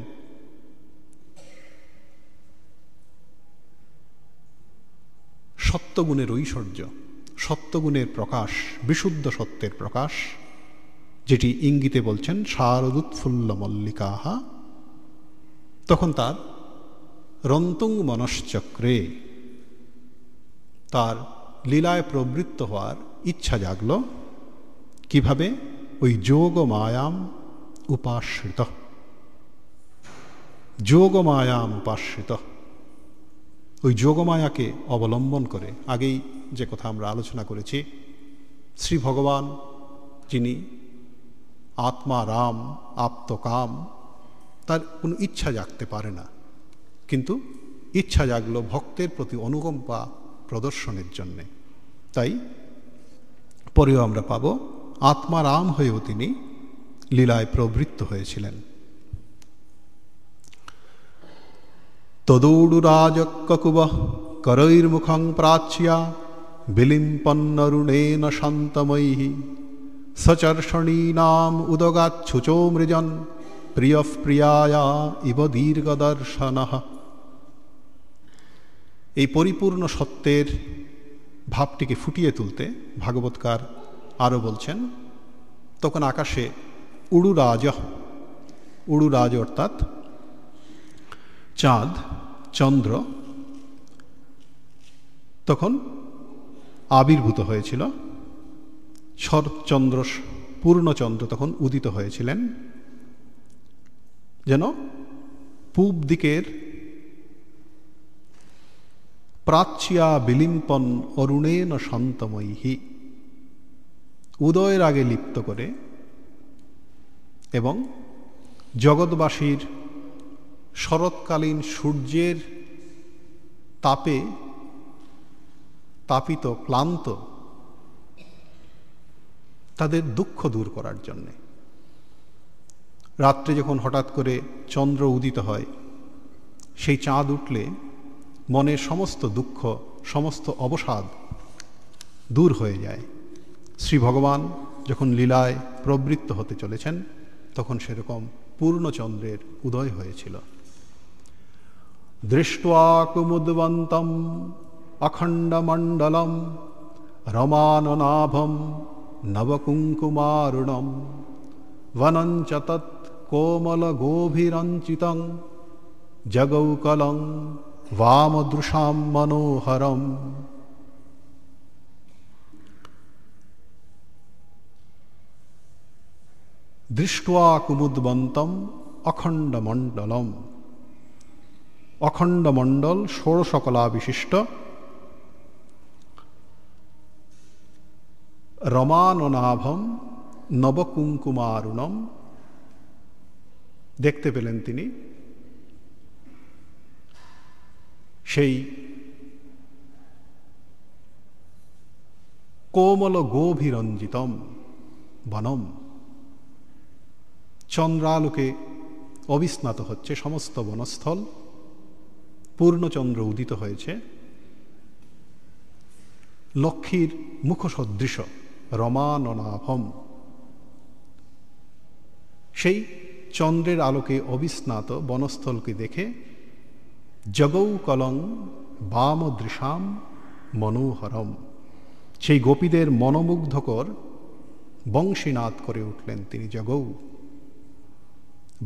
সত্যগুণের ঐশ্বর্য, সত্যগুণের প্রকাশ, বিশুদ্ধ সত্যের প্রকাশ, যেটি ইঙ্গিতে বলছেন শারদোৎফুল্ল মল্লিকাহা, তখন তার রন্তুং মনশ্চক্রে, তার লীলায় প্রবৃত্ত হওয়ার ইচ্ছা জাগল। কিভাবে? ওই যোগমায়াম উপাশ্রিত। যোগমায়াম উপাশ্রিত, ওই যোগমায়াকে অবলম্বন করে। আগেই যে কথা আমরা আলোচনা করেছি, শ্রী ভগবান যিনি আত্মা রাম, আপ্তকাম, তার কোনো ইচ্ছা জাগতে পারে না, কিন্তু ইচ্ছা জাগলো ভক্তের প্রতি অনুকম্পা প্রদর্শনের জন্যে। তাই পরেও আমরা পাব আত্মা রাম হয়েও তিনি লীলায় প্রবৃত্ত হয়েছিলেন। তদৌড়ুরাজকুব করৈর্মুখং প্রাচ্যা বিলিম্পন্নরুণেন শান্তময়ী সচর্ষণীনাম উদগাচ্ছুচো মৃজন প্রিয় প্রিয়ায়া ইব দীর্ঘদর্শনঃ। এই পরিপূর্ণ সত্যের ভাবটিকে ফুটিয়ে তুলতে ভাগবতকার আরও বলছেন, তখন আকাশে উড়ুরাজ, উড়ুরাজ অর্থাৎ চাঁদ চন্দ্র তখন আবির্ভূত হয়েছিল। শরৎচন্দ্র পূর্ণচন্দ্র তখন উদিত হয়েছিলেন, যেন পূব দিকের প্রাচ্যা বিলিম্পন অরুণেন শান্তময়ী, উদয়ের আগে লিপ্ত করে এবং জগৎবাসীর শরৎকালীন সূর্যের তাপে তাপিত ক্লান্ত তাদের দুঃখ দূর করার জন্যে। রাত্রে যখন হঠাৎ করে চন্দ্র উদিত হয়, সেই চাঁদ উঠলে মনের সমস্ত দুঃখ, সমস্ত অবসাদ দূর হয়ে যায়। শ্রী ভগবান যখন লীলায় প্রবৃত্ত হতে চলেছেন, তখন সেরকম পূর্ণচন্দ্রের উদয় হয়েছিল। দৃष्ट्वा কুমুদবন্তম অখণ্ডমণ্ডলম রমাননাভম নবকুঙ্কুমারুণম বনঞ্চ তৎ কোমলগোভিরঞ্চিতং জগৌকলং বামদৃশাম মনোহরম। দৃष्ट्वा কুমুদবন্তম অখণ্ডমণ্ডলম, অখণ্ডমণ্ডল ষোড়শকলা বিশিষ্ট রমাননাভম নবকুঙ্কুমারুণম, দেখতে পেলেন তিনি সেই কোমল গোভিরঞ্জিতম বনম, চন্দ্রালোকে অবিস্নাত হচ্ছে সমস্ত বনস্থল, পূর্ণচন্দ্র উদিত হয়েছে, লক্ষ্মীর মুখসদৃশ রমাননাভম, সেই চন্দ্রের আলোকে অবিস্নাত বনস্থলকে দেখে জগৌকলং বামদৃশাম মনোহরম, সেই গোপীদের মনোমুগ্ধকর বংশীনাদ করে উঠলেন তিনি। জগৌ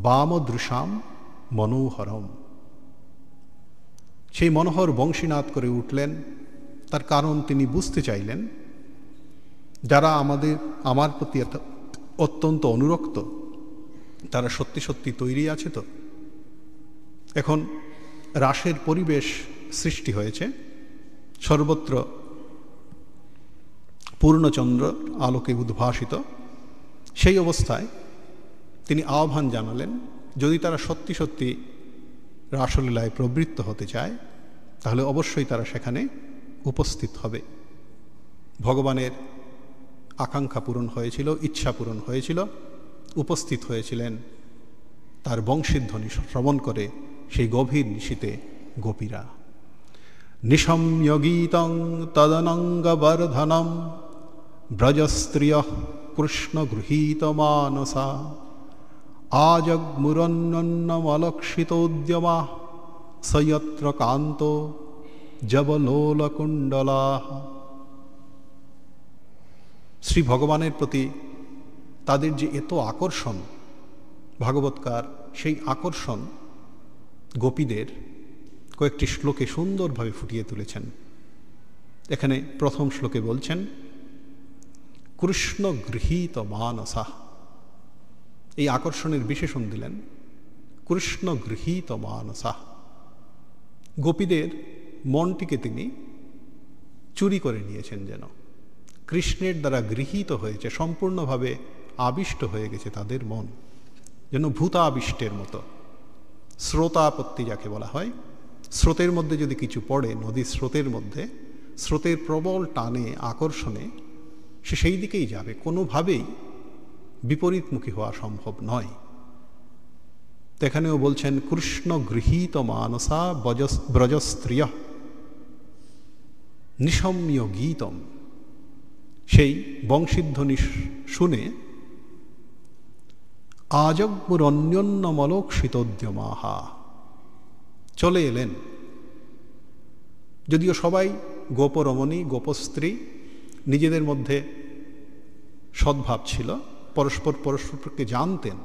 বামদৃশাম মনোহরম, সেই মনোহর বংশীনাদ করে উঠলেন। তার কারণ তিনি বুঝতে চাইলেন, যারা আমার প্রতি অত্যন্ত অনুরক্ত, তারা সত্যি সত্যি তৈরি আছে তো। এখন রাসের পরিবেশ সৃষ্টি হয়েছে, সর্বত্র পূর্ণচন্দ্র আলোকে উদ্ভাসিত। সেই অবস্থায় তিনি আহ্বান জানালেন, যদি তারা সত্যি সত্যি রাসলীলায় প্রবৃত্ত হতে চায়, তাহলে অবশ্যই তারা সেখানে উপস্থিত হবে। ভগবানের আকাঙ্ক্ষা পূরণ হয়েছিল, ইচ্ছা পূরণ হয়েছিল, উপস্থিত হয়েছিলেন তার বংশীধ্বনি শ্রবণ করে সেই গভীর নিশীতে গোপীরা। নিশম্য গীতং তদনঙ্গবর্ধনম ব্রজস্ত্রিয় কৃষ্ণ গৃহীত মানসা আজগ্মুরন্নমলক্ষিতোদ্যমা সয়ত্র কান্ত জবলোলকুণ্ডলা। শ্রী ভগবানের প্রতি তাদের যে এত আকর্ষণ, ভাগবতকার সেই আকর্ষণ গোপীদের কয়েকটি শ্লোকে সুন্দরভাবে ফুটিয়ে তুলেছেন। এখানে প্রথম শ্লোকে বলছেন, কৃষ্ণ গৃহীত মানসা, এই আকর্ষণের বিশেষণ দিলেন কৃষ্ণ গৃহীত মানসা, গোপীদের মনটিকে তিনি চুরি করে নিয়েছেন, যেন কৃষ্ণের দ্বারা গৃহীত হয়েছে, সম্পূর্ণভাবে আবিষ্ট হয়ে গেছে তাদের মন, যেন ভূতাবিষ্টের মতো। স্রোতাপত্তি যাকে বলা হয়, স্রোতের মধ্যে যদি কিছু পড়ে, নদীর স্রোতের মধ্যে, স্রোতের প্রবল টানে আকর্ষণে সে সেই দিকেই যাবে, কোনোভাবেই বিপরীতমুখী হওয়া সম্ভব নয়। তো এখানেও বলছেন কৃষ্ণ গৃহীত মানসা ব্রজস্ত্রিয় নিশম্য গীতম, সেই বংশীধ্বনি শুনে আজগ্মুরন্যন্যমলোক্ষিতোদ্যমাহা, চলে এলেন। যদিও সবাই গোপরমণী গোপস্ত্রী, নিজেদের মধ্যে সদ্ভাব ছিল, পরস্পরকে জানতেন,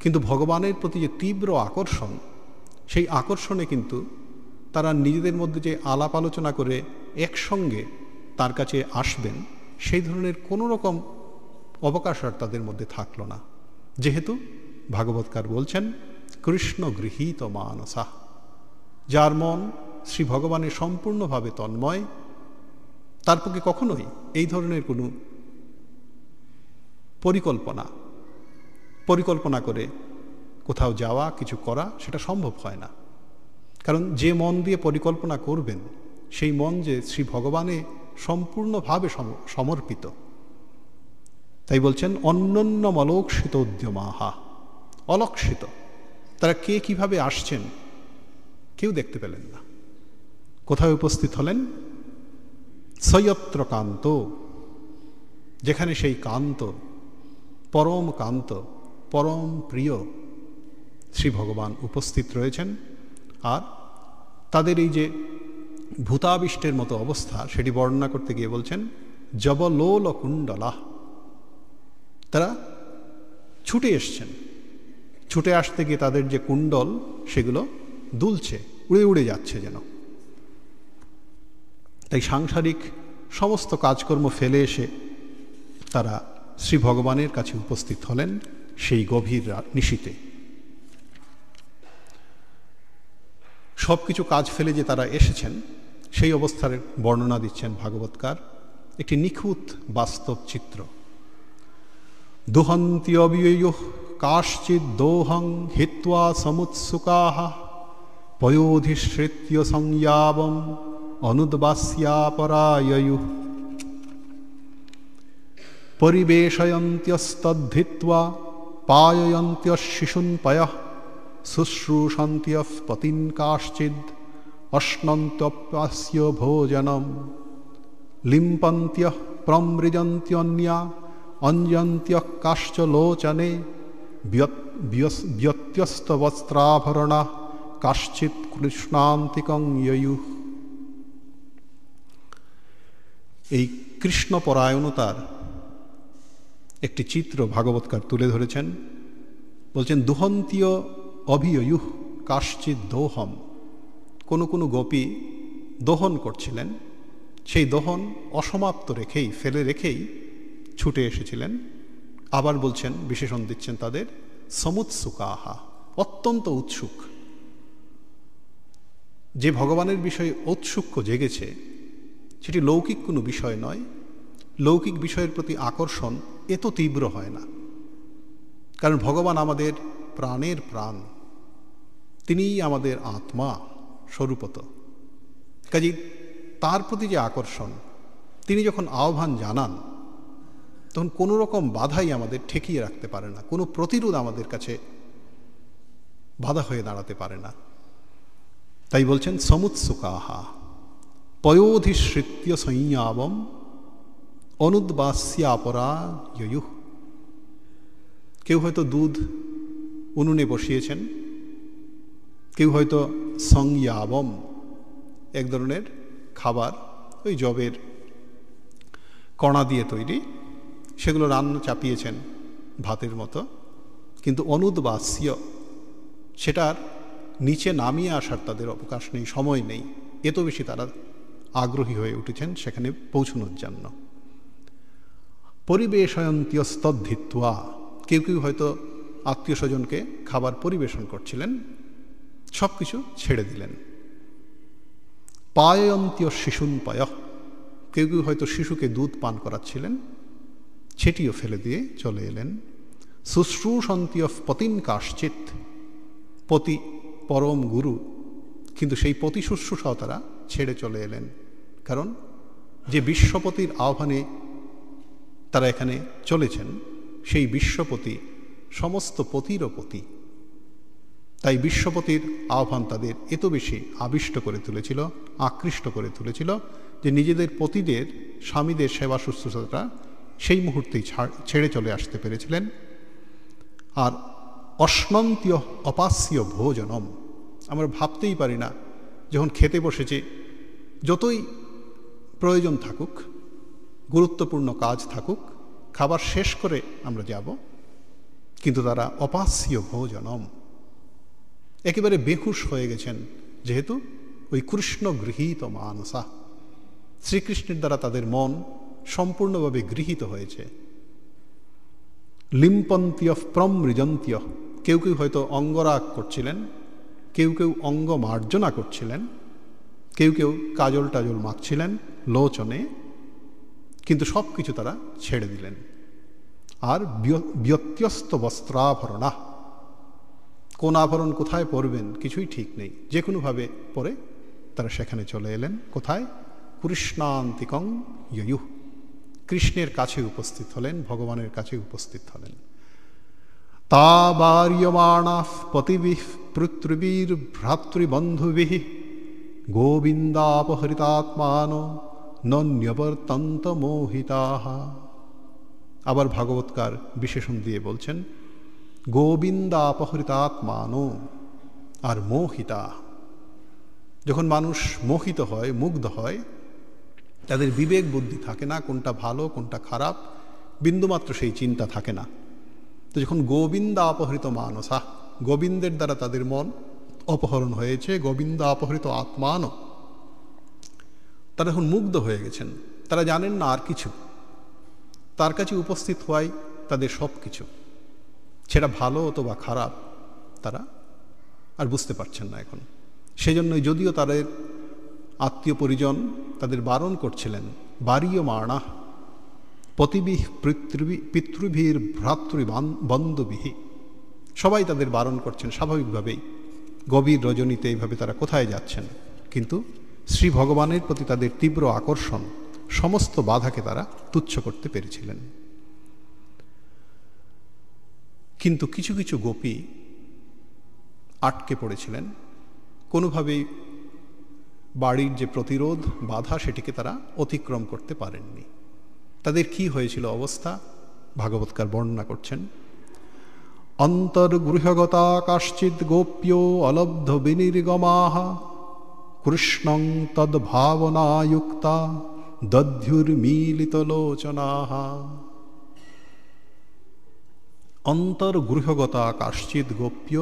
কিন্তু ভগবানের প্রতি যে তীব্র আকর্ষণ, সেই আকর্ষণে কিন্তু তারা নিজেদের মধ্যে যে আলাপ আলোচনা করে একসঙ্গে তার কাছে আসবেন, সেই ধরনের কোনো রকম অবকাশ আর তাদের মধ্যে থাকলো না। যেহেতু ভাগবতকার বলছেন কৃষ্ণ গৃহীত মানসা, যার মন শ্রী ভগবানের সম্পূর্ণভাবে তন্ময়, তার পক্ষে কখনোই এই ধরনের কোনো পরিকল্পনা করে কোথাও যাওয়া, কিছু করা, সেটা সম্ভব হয় না। কারণ যে মন দিয়ে পরিকল্পনা করবেন, সেই মন যে শ্রী ভগবানে সম্পূর্ণভাবে সমর্পিত। তাই বলছেন অন্যন্যমলোক্ষিত উদ্যমাহা, অলক্ষিত। তারা কে কিভাবে আসছেন কেউ দেখতে পেলেন না। কোথায় উপস্থিত হলেন? সয়ত্র কান্ত, যেখানে সেই কান্ত, পরম প্রিয় শ্রী ভগবান উপস্থিত রয়েছেন। আর তাদের এই যে ভূতাবিষ্টের মতো অবস্থা, সেটি বর্ণনা করতে গিয়ে বলছেন জবলোল কুণ্ডলা, তারা ছুটে এসছেন। ছুটে আসতে গিয়ে তাদের যে কুণ্ডল, সেগুলো দুলছে, উড়ে উড়ে যাচ্ছে যেন। তাই সাংসারিক সমস্ত কাজকর্ম ফেলে এসে তারা শ্রী ভগবানের কাছে উপস্থিত হলেন সেই গভীর নিশীথে। সব কিছু কাজ ফেলে যে তারা এসেছেন, সেই অবস্থার বর্ণনা দিচ্ছেন ভাগবতকার, একটি নিখুঁত বাস্তব চিত্র। দুহন্তি অবিয়ুঃ কাশ্চিদ দোহং হিত্বা সমুৎসুকাঃ পয়োধিশ্রিত্য সংয়াবম অনুদ্বাস্যাপরায়য়ুঃ পরিবেশয়ন্ত্যস্তদ্ধিত্বা পায়য়ন্ত্যঃ শিশুন পয়ঃ শুশ্রূষন্ত্যঃ পতিন কাশ্চিদ অশ্নন্ত্যপ্যস্য ভোজনম লিম্পন্ত্যঃ প্রমৃজন্ত্যন্যা অঞ্জন্ত্যঃ কাশ্চ লোচনে ব্যত্যস্তবস্ত্রাভরণা কাশ্চিৎ কৃষ্ণান্তিকং ইয়ুঃ। এই কৃষ্ণপরায়ণতার একটি চিত্র ভাগবতকার তুলে ধরেছেন। বলছেন দুহন্তীয় অভিয়ুঃ কাশ্চিৎ দোহম, কোনো গোপী দোহন করছিলেন, সেই দোহন অসমাপ্ত ফেলে রেখেই ছুটে এসেছিলেন। আবার বলছেন, বিশেষণ দিচ্ছেন তাদের সমুৎসুকাহা, অত্যন্ত উৎসুক। যে ভগবানের বিষয়ে ঔৎসুক্য জেগেছে, সেটি লৌকিক কোনো বিষয় নয়। লৌকিক বিষয়ের প্রতি আকর্ষণ এত তীব্র হয় না, কারণ ভগবান আমাদের প্রাণের প্রাণ, তিনিই আমাদের আত্মা স্বরূপত। কাজেই তার প্রতি যে আকর্ষণ, তিনি যখন আহ্বান জানান, তখন কোনো রকম বাধাই আমাদের ঠেকিয়ে রাখতে পারে না, কোনো প্রতিরোধ আমাদের কাছে বাধা হয়ে দাঁড়াতে পারে না। তাই বলছেন সমুৎসুকাহা পয়োধিশ্রিত্য সংয়াবম অনুদ্বাস্যাপরায়য়ুঃ। কেউ হয়তো দুধ উনুনে বসিয়েছেন, কেউ হয়তো সংয়াবম, এক ধরনের খাবার, ওই জবের কণা দিয়ে তৈরি, সেগুলো রান্না চাপিয়েছেন ভাতের মতো, কিন্তু অনুদ্বাস্য, সেটার নিচে নামিয়ে আসার তাদের অবকাশ নেই, সময় নেই, এত বেশি তারা আগ্রহী হয়ে উঠেছেন সেখানে পৌঁছানোর জন্য। পরিবেশয়ন্ত্যস্তদ্ধিত্বা, কেউ হয়তো আত্মীয় স্বজনকে খাবার পরিবেশন করছিলেন, সব কিছু ছেড়ে দিলেন। পায়য়ন্ত্য শিশুন পয়ঃ, কেউ হয়তো শিশুকে দুধ পান করাচ্ছিলেন, সেটিও ফেলে দিয়ে চলে এলেন। শুশ্রূষন্ত্যঃ পতিন কাশ্চিৎ, পতি পরম গুরু, কিন্তু সেই পতি শুশ্রূষাও তারা ছেড়ে চলে এলেন। কারণ যে বিশ্বপতির আহ্বানে তারা এখানে চলেছেন, সেই বিশ্বপতি সমস্ত পতিরও পতি। তাই বিশ্বপতির আহ্বান তাদের এত বেশি আবিষ্ট করে তুলেছিল, আকৃষ্ট করে তুলেছিল, যে নিজেদের পতিদের, স্বামীদের সেবা শুশ্রূষাটা সেই মুহূর্তেই ছেড়ে চলে আসতে পেরেছিলেন। আর অশ্নন্তীয় অপাস্য ভোজনম, আমরা ভাবতেই পারি না যখন খেতে বসেছি, যতই প্রয়োজন থাকুক, গুরুত্বপূর্ণ কাজ থাকুক, খাবার শেষ করে আমরা যাব, কিন্তু তারা অপাস্য ভোজনম, একেবারে বেহুশ হয়ে গেছেন, যেহেতু ওই কৃষ্ণ গৃহীত মানসা, শ্রীকৃষ্ণের দ্বারা তাদের মন সম্পূর্ণভাবে গৃহীত হয়েছে। লিম্পন্তীয় প্রমৃজন্তীয়, কেউ কেউ হয়তো অঙ্গরাগ করছিলেন, কেউ কেউ অঙ্গ মার্জনা করছিলেন, কেউ কেউ কাজল টাজল মাখছিলেন লোচনে, কিন্তু সব কিছু তারা ছেড়ে দিলেন। আর ব্যত্যস্ত বস্ত্রাভরণা, কোন আভরণ কোথায় পরবেন কিছুই ঠিক নেই, যে কোনোভাবে পরে তারা সেখানে চলে এলেন। কোথায়? কৃষ্ণান্তিকং ইয়ুঃ, কৃষ্ণের কাছে উপস্থিত হলেন, ভগবানের কাছে উপস্থিত হলেন। তা বার্যমাণাঃ পতিবিঃ পৃথিবীর ভ্রাতৃবন্ধুবিঃ গোবিন্দাপহৃতাত্মানো নন্যবর্তন্ত মোহিতাঃ। আবার ভাগবতকার বিশেষণ দিয়ে বলছেন গোবিন্দাপহৃতাত্মানো আর মোহিতা। যখন মানুষ মোহিত হয়, মুগ্ধ হয়, তাদের বিবেক বুদ্ধি থাকে না, কোনটা ভালো কোনটা খারাপ বিন্দুমাত্র সেই চিন্তা থাকে না। তো যখন গোবিন্দাপহৃত মানসা, গোবিন্দের দ্বারা তাদের মন অপহরণ হয়েছে, গোবিন্দাপহৃত আত্মানো, তারা এখন মুগ্ধ হয়ে গেছেন, তারা জানেন না আর কিছু, তার কাছে উপস্থিত হওয়াই তাদের সব কিছু, সেটা ভালো অথবা খারাপ তারা আর বুঝতে পারছেন না এখন। সেজন্যই যদিও তাদের আত্মীয় পরিজন তাদের বারণ করছিলেন, বার্যমাণা পতিবিঃ পিতৃভীর ভ্রাতৃবন্ধুবিঃ, সবাই তাদের বারণ করছেন স্বাভাবিকভাবেই, গভীর রজনীতে এইভাবে তারা কোথায় যাচ্ছেন, কিন্তু শ্রী ভগবানের প্রতি তাদের তীব্র আকর্ষণ সমস্ত বাধাকে তারা তুচ্ছ করতে পেরেছিলেন। কিন্তু কিছু কিছু গোপী আটকে পড়েছিলেন, কোনোভাবেই বাড়ির যে প্রতিরোধ বাধা সেটিকে তারা অতিক্রম করতে পারেননি। তাদের কি হয়েছিল অবস্থা ভাগবতকার বর্ণনা করছেন। অন্তর্গৃহগতা কাশ্চিৎ গোপ্যো অলব্ধ বিনির্গমাঃ কৃষ্ণং তদ্ভাবনাযুক্তা দধ্যুর্মীলিতলোচনাঃ। অন্তর্গৃহগতা কাশ্চিৎ গোপ্য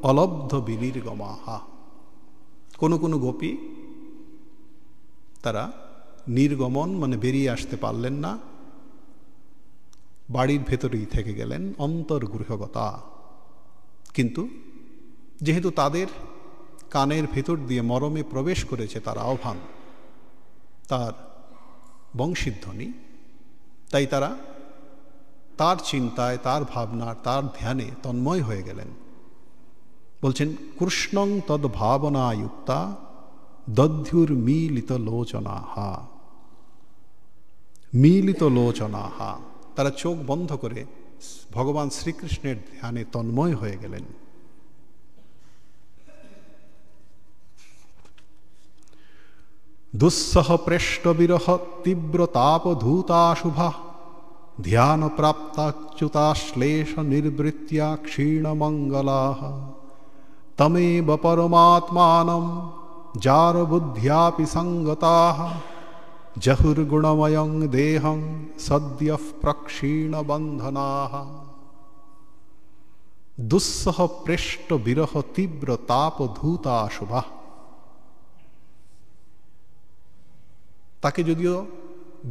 অলব্ধ বিনির্গমাঃ, কোনো কোনো গোপী তারা নির্গমন মানে বেরিয়ে আসতে পারলেন না, বাড়ির ভেতরেই থেকে গেলেন, অন্তর্গৃহগতা। কিন্তু যেহেতু তাদের কানের ভেতর দিয়ে মরমে প্রবেশ করেছে তার আহ্বান, তার বংশীধ্বনি, তাই তারা তার চিন্তায়, তার ভাবনার, তার ধ্যানে তন্ময় হয়ে গেলেন। বলছেন কৃষ্ণং তদ্ভাবনাযুক্তা দধ্যুর্মীলিত লোচনাঃ, মিলিত লোচনাঃ, তারা চোখ বন্ধ করে ভগবান শ্রীকৃষ্ণের ধ্যানে তন্ময় হয়ে গেলেন। দুঃসহ প্রেষ্ট বিরহ তীব্র তাপধূতাশুভা ধ্যান প্রাপ্তাচ্যুতাশ্লেষ নির্বৃত্তিয়া ক্ষীণমঙ্গলাঃ তমেব পরমাত্মানম যার বুদ্ধ্যাপি সঙ্গতাঃ জহুর্গুণময়ং দেহং সদ্যঃ প্রক্ষীণবন্ধনাঃ। দুঃসহ প্রেষ্ট বিরহ তীব্র তাপধূতাশুভা, তাকে যদিও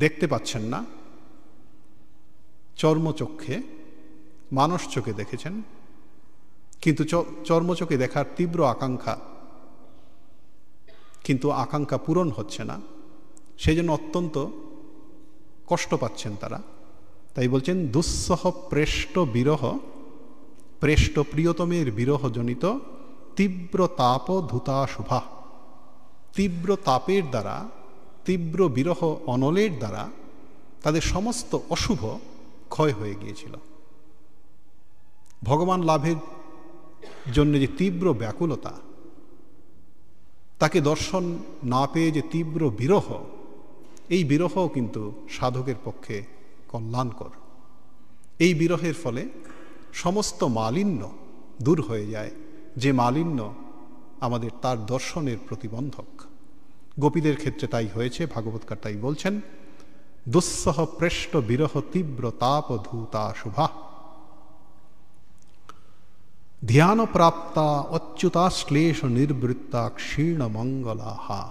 দেখতে পাচ্ছেন না চর্মচক্ষে, মানস চোখে দেখেছেন, কিন্তু চর্মচোখে দেখার তীব্র আকাঙ্ক্ষা, কিন্তু আকাঙ্ক্ষা পূরণ হচ্ছে না, সেই জন্য অত্যন্ত কষ্ট পাচ্ছেন তারা। তাই বলছেন দুঃসহ প্রেষ্ট বিরহ, প্রেষ্ট প্রিয়তমের বিরহজনিত তীব্র তাপ ধূতাশুভা, তীব্র তাপের দ্বারা, তীব্র বিরহ অনলের দ্বারা তাদের সমস্ত অশুভ ক্ষয় হয়ে গিয়েছিল। ভগবান লাভের জন্য যে তীব্র ব্যাকুলতা, তাকে দর্শন না পেয়ে যে তীব্র বিরহ, এই বিরহও কিন্তু সাধকের পক্ষে কল্যাণকর। এই বিরহের ফলে সমস্ত মালিন্য দূর হয়ে যায়, যে মালিন্য আমাদের তার দর্শনের প্রতিবন্ধক। গোপীদের ক্ষেত্রে তাই হয়েছে, ভাগবতকার তাই বলছেন, দুঃসহ প্রেষ্ট বিরহ তীব্র তাপ ধূতা শুভা ধ্যান প্রাপ্তা অচ্যুতাশ্লেষ নির্বৃত্তা ক্ষীণ মঙ্গলাহা।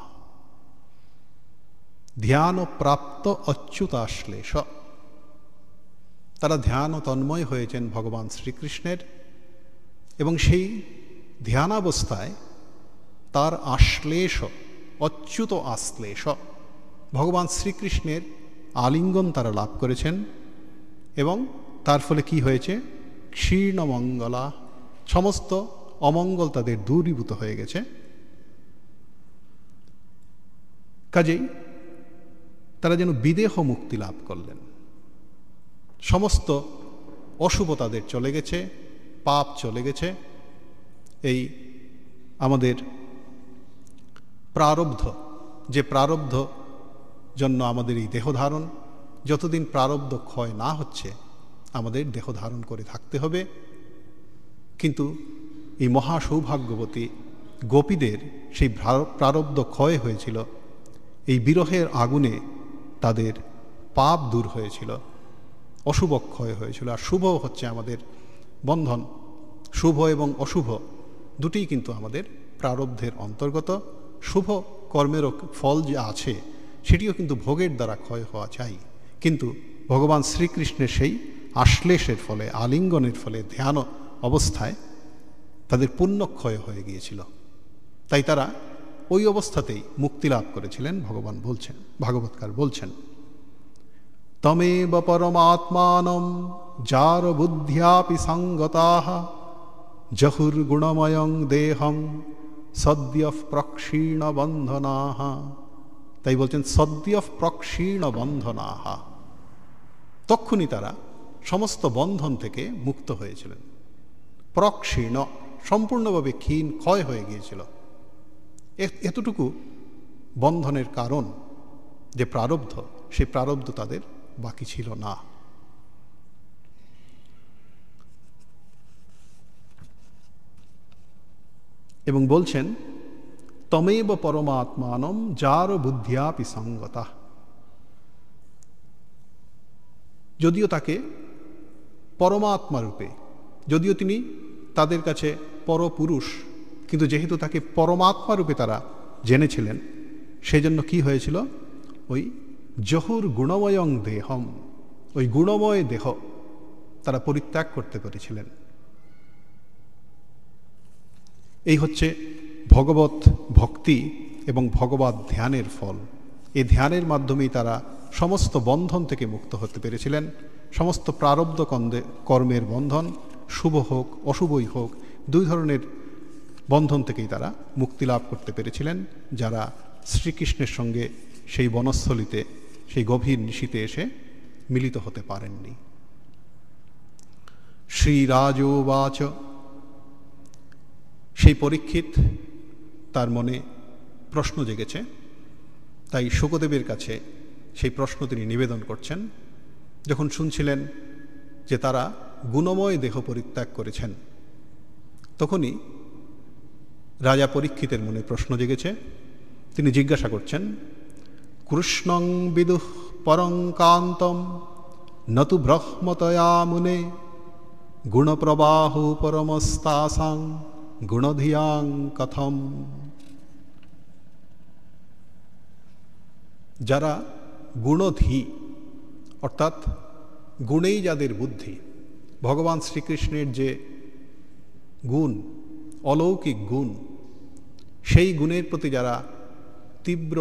ধ্যান প্রাপ্ত অচ্যুতাশ্লেষ, তারা ধ্যান ও তন্ময় হয়েছেন ভগবান শ্রীকৃষ্ণের, এবং সেই ধ্যানাবস্থায় তার আশ্লেষ, অচ্যুত আশ্লেষ, ভগবান শ্রীকৃষ্ণের আলিঙ্গন তারা লাভ করেছেন, এবং তার ফলে কি হয়েছে? ক্ষীণ মঙ্গলা, সমস্ত অমঙ্গল তাদের দূরীভূত হয়ে গেছে। কাজেই তারা যেন বিদেহ মুক্তি লাভ করলেন, সমস্ত অশুভ তাদের চলে গেছে, পাপ চলে গেছে। এই আমাদের প্রারব্ধ, যে প্রারব্ধ জন্য আমাদের এই দেহ ধারণ, যতদিন প্রারব্ধ ক্ষয় না হচ্ছে আমাদের দেহ ধারণ করে থাকতে হবে। কিন্তু এই মহা সৌভাগ্যবতী গোপীদের সেই প্রারব্ধ ক্ষয় হয়েছিল, এই বিরহের আগুনে তাদের পাপ দূর হয়েছিল, অশুভ ক্ষয় হয়েছিল। আর শুভ হচ্ছে আমাদের বন্ধন, শুভ এবং অশুভ দুটিই কিন্তু আমাদের প্রারব্ধের অন্তর্গত। শুভ কর্মেরও ফল যে আছে সেটিও কিন্তু ভোগের দ্বারা ক্ষয় হওয়া চাই, কিন্তু ভগবান শ্রীকৃষ্ণের সেই আশ্লেষের ফলে, আলিঙ্গনের ফলে, ধ্যান অবস্থায় তাদের পুণ্যক্ষয় হয়ে গিয়েছিল, তাই তারা ওই অবস্থাতেই মুক্তি লাভ করেছিলেন। ভগবান বলছেন, ভাগবতকার বলছেন, তমেব পরমাত্মানম যার বুদ্ধ্যাপি সঙ্গতাঃ জহুর্গুণময়ং দেহং সদ্য প্রক্ষীণ বন্ধনাঃ। তাই বলছেন সদ্য প্রক্ষীণ বন্ধনাঃ, তক্ষুনি তারা সমস্ত বন্ধন থেকে মুক্ত হয়েছিলেন। প্রক্ষীণ, সম্পূর্ণভাবে ক্ষীণ, ক্ষয় হয়ে গিয়েছিল। এতটুকু বন্ধনের কারণ যে প্রারব্ধ, সেই প্রারব্ধ তাদের বাকি ছিল না। এবং বলছেন, তমেব পরমাত্মানম যার বুদ্ধ্যাপি সঙ্গতা। যদিও তাকে পরমাত্মা রূপে, যদিও তিনি তাদের কাছে পরপুরুষ, কিন্তু যেহেতু তাকে পরমাত্মা রূপে তারা জেনেছিলেন, সেই জন্য কী হয়েছিল? ওই জহুর গুণময়ং দেহম, ওই গুণময় দেহ তারা পরিত্যাগ করতে পেরেছিলেন। এই হচ্ছে ভগবত ভক্তি এবং ভগবত ধ্যানের ফল। এই ধ্যানের মাধ্যমেই তারা সমস্ত বন্ধন থেকে মুক্ত হতে পেরেছিলেন। সমস্ত প্রারব্ধ কর্মের বন্ধন, শুভ হোক অশুভই হোক, দুই ধরনের বন্ধন থেকেই তারা মুক্তি লাভ করতে পেরেছিলেন, যারা শ্রীকৃষ্ণের সঙ্গে সেই বনস্থলিতে, সেই গভীর নিশীতে এসে মিলিত হতে পারেননি। শ্রীরাজোবাচ, সেই পরীক্ষিত, তার মনে প্রশ্ন জেগেছে, তাই শুকদেবের কাছে সেই প্রশ্ন তিনি নিবেদন করছেন। যখন শুনছিলেন যে তারা গুণময় দেহ পরিত্যাগ করেছেন, তখনই রাজা পরীক্ষিতের মনে প্রশ্ন জেগেছে। তিনি জিজ্ঞাসা করছেন, কৃষ্ণং বিদুঃ পরং কান্তম নতু ব্রহ্মতয়া মুনে গুণপ্রবাহু পরমস্তাসাং গুণধিয়াং কথম। যারা গুণধী, অর্থাৎ গুণেই যাদের বুদ্ধি, ভগবান শ্রীকৃষ্ণের যে গুণ, অলৌকিক গুণ, সেই গুণের প্রতি যারা তীব্র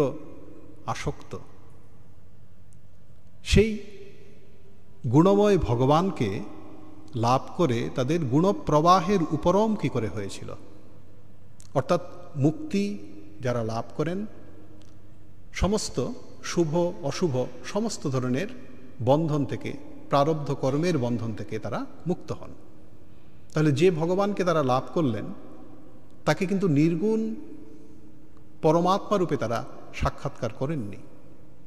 আসক্ত, সেই গুণময় ভগবানকে লাভ করে তাদের গুণপ্রবাহের উপরম কী করে হয়েছিল। অর্থাৎ মুক্তি যারা লাভ করেন, সমস্ত শুভ অশুভ সমস্ত ধরনের বন্ধন থেকে, প্রারব্ধ কর্মের বন্ধন থেকে তারা মুক্ত হন। তাহলে যে ভগবানকে তারা লাভ করলেন, তাকে কিন্তু নির্গুণ পরমাত্মা রূপে তারা সাক্ষাৎকার করেননি,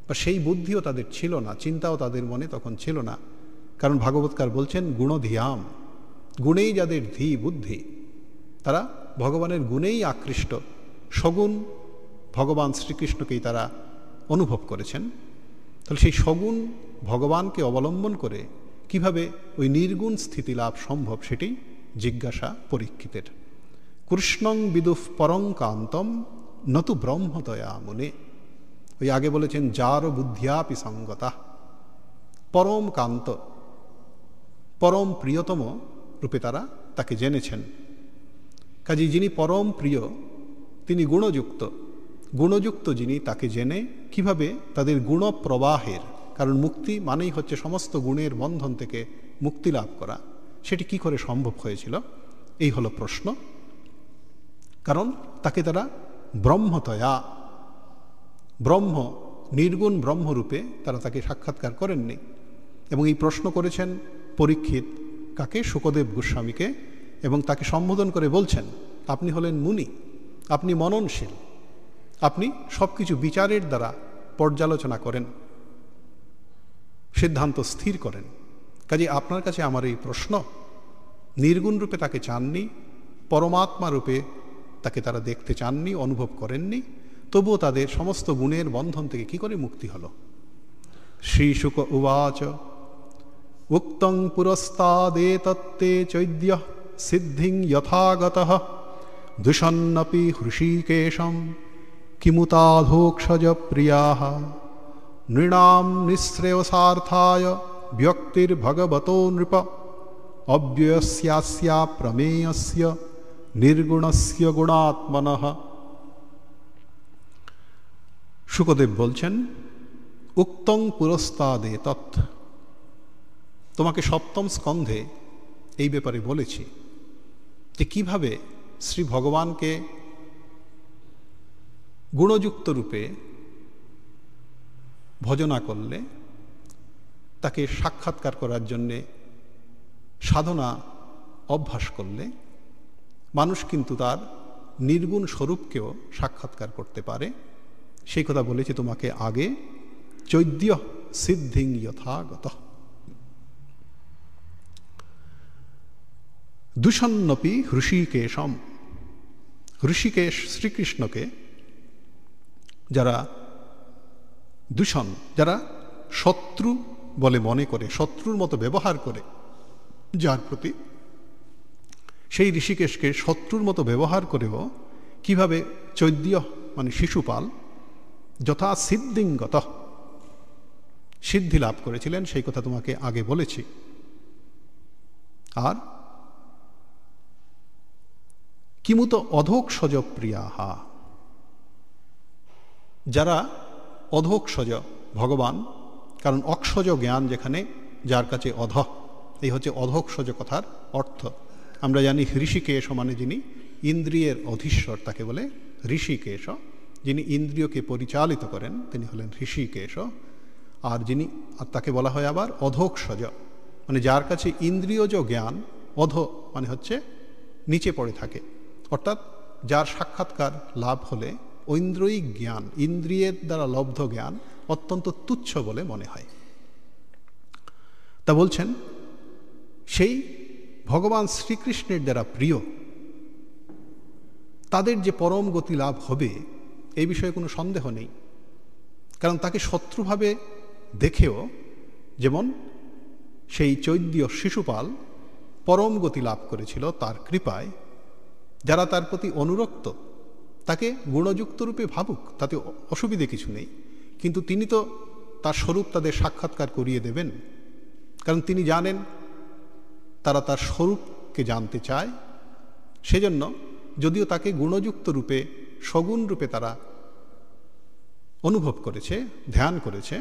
বা সেই বুদ্ধিও তাদের ছিল না, চিন্তাও তাদের মনে তখন ছিল না। কারণ ভাগবতকার বলছেন গুণধিয়াম, গুণেই যাদের ধী বুদ্ধি, তারা ভগবানের গুণেই আকৃষ্ট, সগুণ ভগবান শ্রীকৃষ্ণকেই তারা অনুভব করেছেন। তাহলে সেই সগুণ ভগবানকে অবলম্বন করে কিভাবে ওই নির্গুণ স্থিতি লাভ সম্ভব, সেটি জিজ্ঞাসা পরীক্ষিতের। কৃষ্ণং বিদুঃ পরং কান্তম নতু ব্রহ্মদয়া মুনে। ওই আগে বলেছেন যার বুদ্ধিয়াপি সঙ্গতা, পরম কান্ত, পরম প্রিয়তম রূপে তারা তাকে জেনেছেন। কাজে যিনি পরম প্রিয় তিনি গুণযুক্ত, গুণযুক্ত যিনি তাকে জেনে কিভাবে তাদের গুণপ্রবাহের, কারণ মুক্তি মানেই হচ্ছে সমস্ত গুণের বন্ধন থেকে মুক্তি লাভ করা, সেটি কি করে সম্ভব হয়েছিল, এই হলো প্রশ্ন। কারণ তাকে তারা ব্রহ্মতয়া, ব্রহ্ম নির্গুণ ব্রহ্মরূপে তারা তাকে সাক্ষাৎকার করেননি। এবং এই প্রশ্ন করেছেন পরীক্ষিত কাকে? শুকদেব গোস্বামীকে। এবং তাকে সম্বোধন করে বলছেন, আপনি হলেন মুনি, আপনি মননশীল, আপনি সব কিছু বিচারের দ্বারা পর্যালোচনা করেন, সিদ্ধান্ত স্থির করেন। কাজে আপনার কাছে আমার এই প্রশ্ন, নির্গুণ রূপে তাকে চাননি, পরমাত্মা রূপে তাকে তারা দেখতে চাননি, অনুভব করেননি, তবুও তাদের সমস্ত গুণের বন্ধন থেকে কি করে মুক্তি হল? শ্রীশুক উবাচ উক্তং পুরস্তাদেতত্তে চৈদ্য সিদ্ধিং যথাগতঃ দুষন্নপি হৃষীকেশম কিমুতাধোক্ষজ প্রিয়াঃ নৃণাম নিঃশ্রেয়সার্থায় ব্যক্তির্ভগবতো নৃপ অব্যয়স্যাস্য প্রমেয়স্য নির্গুণস্য গুণাত্মনঃ। শুকদেব বলছেন, উক্তং পুরস্তাদে তৎ, তোমাকে সপ্তম স্কন্ধে এই ব্যাপারে বলেছি যে কিভাবে শ্রী ভগবানকে গুণযুক্ত রূপে ভজনা করলে, তাকে সাক্ষাৎকার করার জন্যে সাধনা অভ্যাস করলে মানুষ কিন্তু তার নির্গুণ স্বরূপকেও সাক্ষাৎকার করতে পারে। সেই কথা বলেছি তোমাকে আগে। চৈদ্য সিদ্ধিং যথাগত দূষণ্যপি হৃষীকেশম। হৃষীকেশ শ্রীকৃষ্ণকে যারা দূষণ, যারা শত্রু বলে মনে করে, শত্রুর মতো ব্যবহার করে যার প্রতি, সেই ঋষিকেশকে শত্রুর মতো ব্যবহার করেও কিভাবে চৈদ্য মানে শিশুপাল যথা সিদ্ধিঙ্গত সিদ্ধি লাভ করেছিলেন, সেই কথা তোমাকে আগে বলেছি। আর কিমুত অধোক্ষজ প্রিয়াহা, যারা অধোক্ষজ ভগবান, কারণ অক্ষজ জ্ঞান যেখানে, যার কাছে অধ, এই হচ্ছে অধোক্ষজ কথার অর্থ। আমরা জানি হৃষিকেশ মানে যিনি ইন্দ্রিয়ের অধীশ্বর তাকে বলে ঋষিকেশ, যিনি ইন্দ্রিয়কে পরিচালিত করেন তিনি হলেন হৃষিকেশ। আর যিনি, আর তাকে বলা হয় আবার অধোক্ষজ, মানে যার কাছে ইন্দ্রিয়জ জ্ঞান, অধ মানে হচ্ছে নিচে পড়ে থাকে, অর্থাৎ যার সাক্ষাৎকার লাভ হলে ঐন্দ্রিয়িক জ্ঞান, ইন্দ্রিয়ের দ্বারা লব্ধ জ্ঞান অত্যন্ত তুচ্ছ বলে মনে হয়। তা বলছেন সেই ভগবান শ্রীকৃষ্ণের দ্বারা প্রিয় তাদের যে পরম গতি লাভ হবে এই বিষয়ে কোনো সন্দেহ নেই। কারণ তাকে শত্রুভাবে দেখেও যেমন সেই চৈদ্য শিশুপাল পরম গতি লাভ করেছিল তার কৃপায়, যারা তার প্রতি অনুরক্ত তাকে গুণযুক্ত রূপে ভাবুক, তাতে অসুবিধে কিছু নেই, কিন্তু তিনি তো তার স্বরূপ তাদের সাক্ষাৎকার করিয়ে দেবেন। কারণ তিনি জানেন তারা তার স্বরূপকে জানতে চায়, সেজন্য যদিও তাকে গুণযুক্ত রূপে, সগুণ রূপে তারা অনুভব করেছে, ধ্যান করেছে,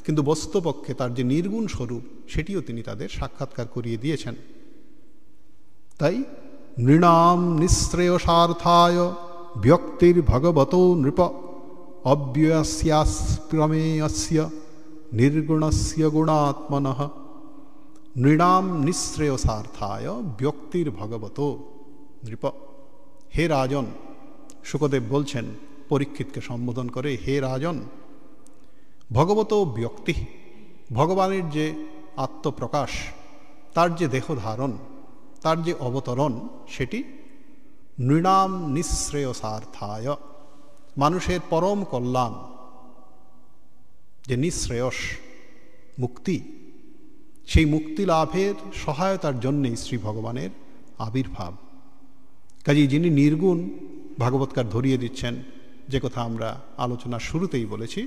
কিন্তু বস্তুপক্ষে তার যে নির্গুণ স্বরূপ সেটিও তিনি তাদের সাক্ষাৎকার করিয়ে দিয়েছেন। তাই নৃণাম নিঃশ্রেয়সার্থায় ব্যক্তির ভগবতো নৃপ অব্যয়স্যাস্প্রমেয়স্য নির্গুণস্য গুণাত্মনঃ। নৃণাম নিঃশ্রেয়সার্থায় ব্যক্তির ভগবতো নৃপ। হে রাজন, শুকদেব বলছেন পরীক্ষিতকে সম্বোধন করে, হে রাজন, ভগবত ব্যক্তি, ভগবানের যে আত্মপ্রকাশ, তার যে দেহ ধারণ, তার যে অবতরণ সেটি নৃণাম নিঃশ্রেয়সার্থায়, মানুষের পরম কল্যাণ, যে নিঃশ্রেয়স মুক্তি, সেই মুক্তি লাভের সহায়তার জন্যেই শ্রী ভগবানের আবির্ভাব। কাজেই যিনি নির্গুণ, ভাগবতকার ধরিয়ে দিচ্ছেন যে কথা আমরা আলোচনার শুরুতেই বলেছি,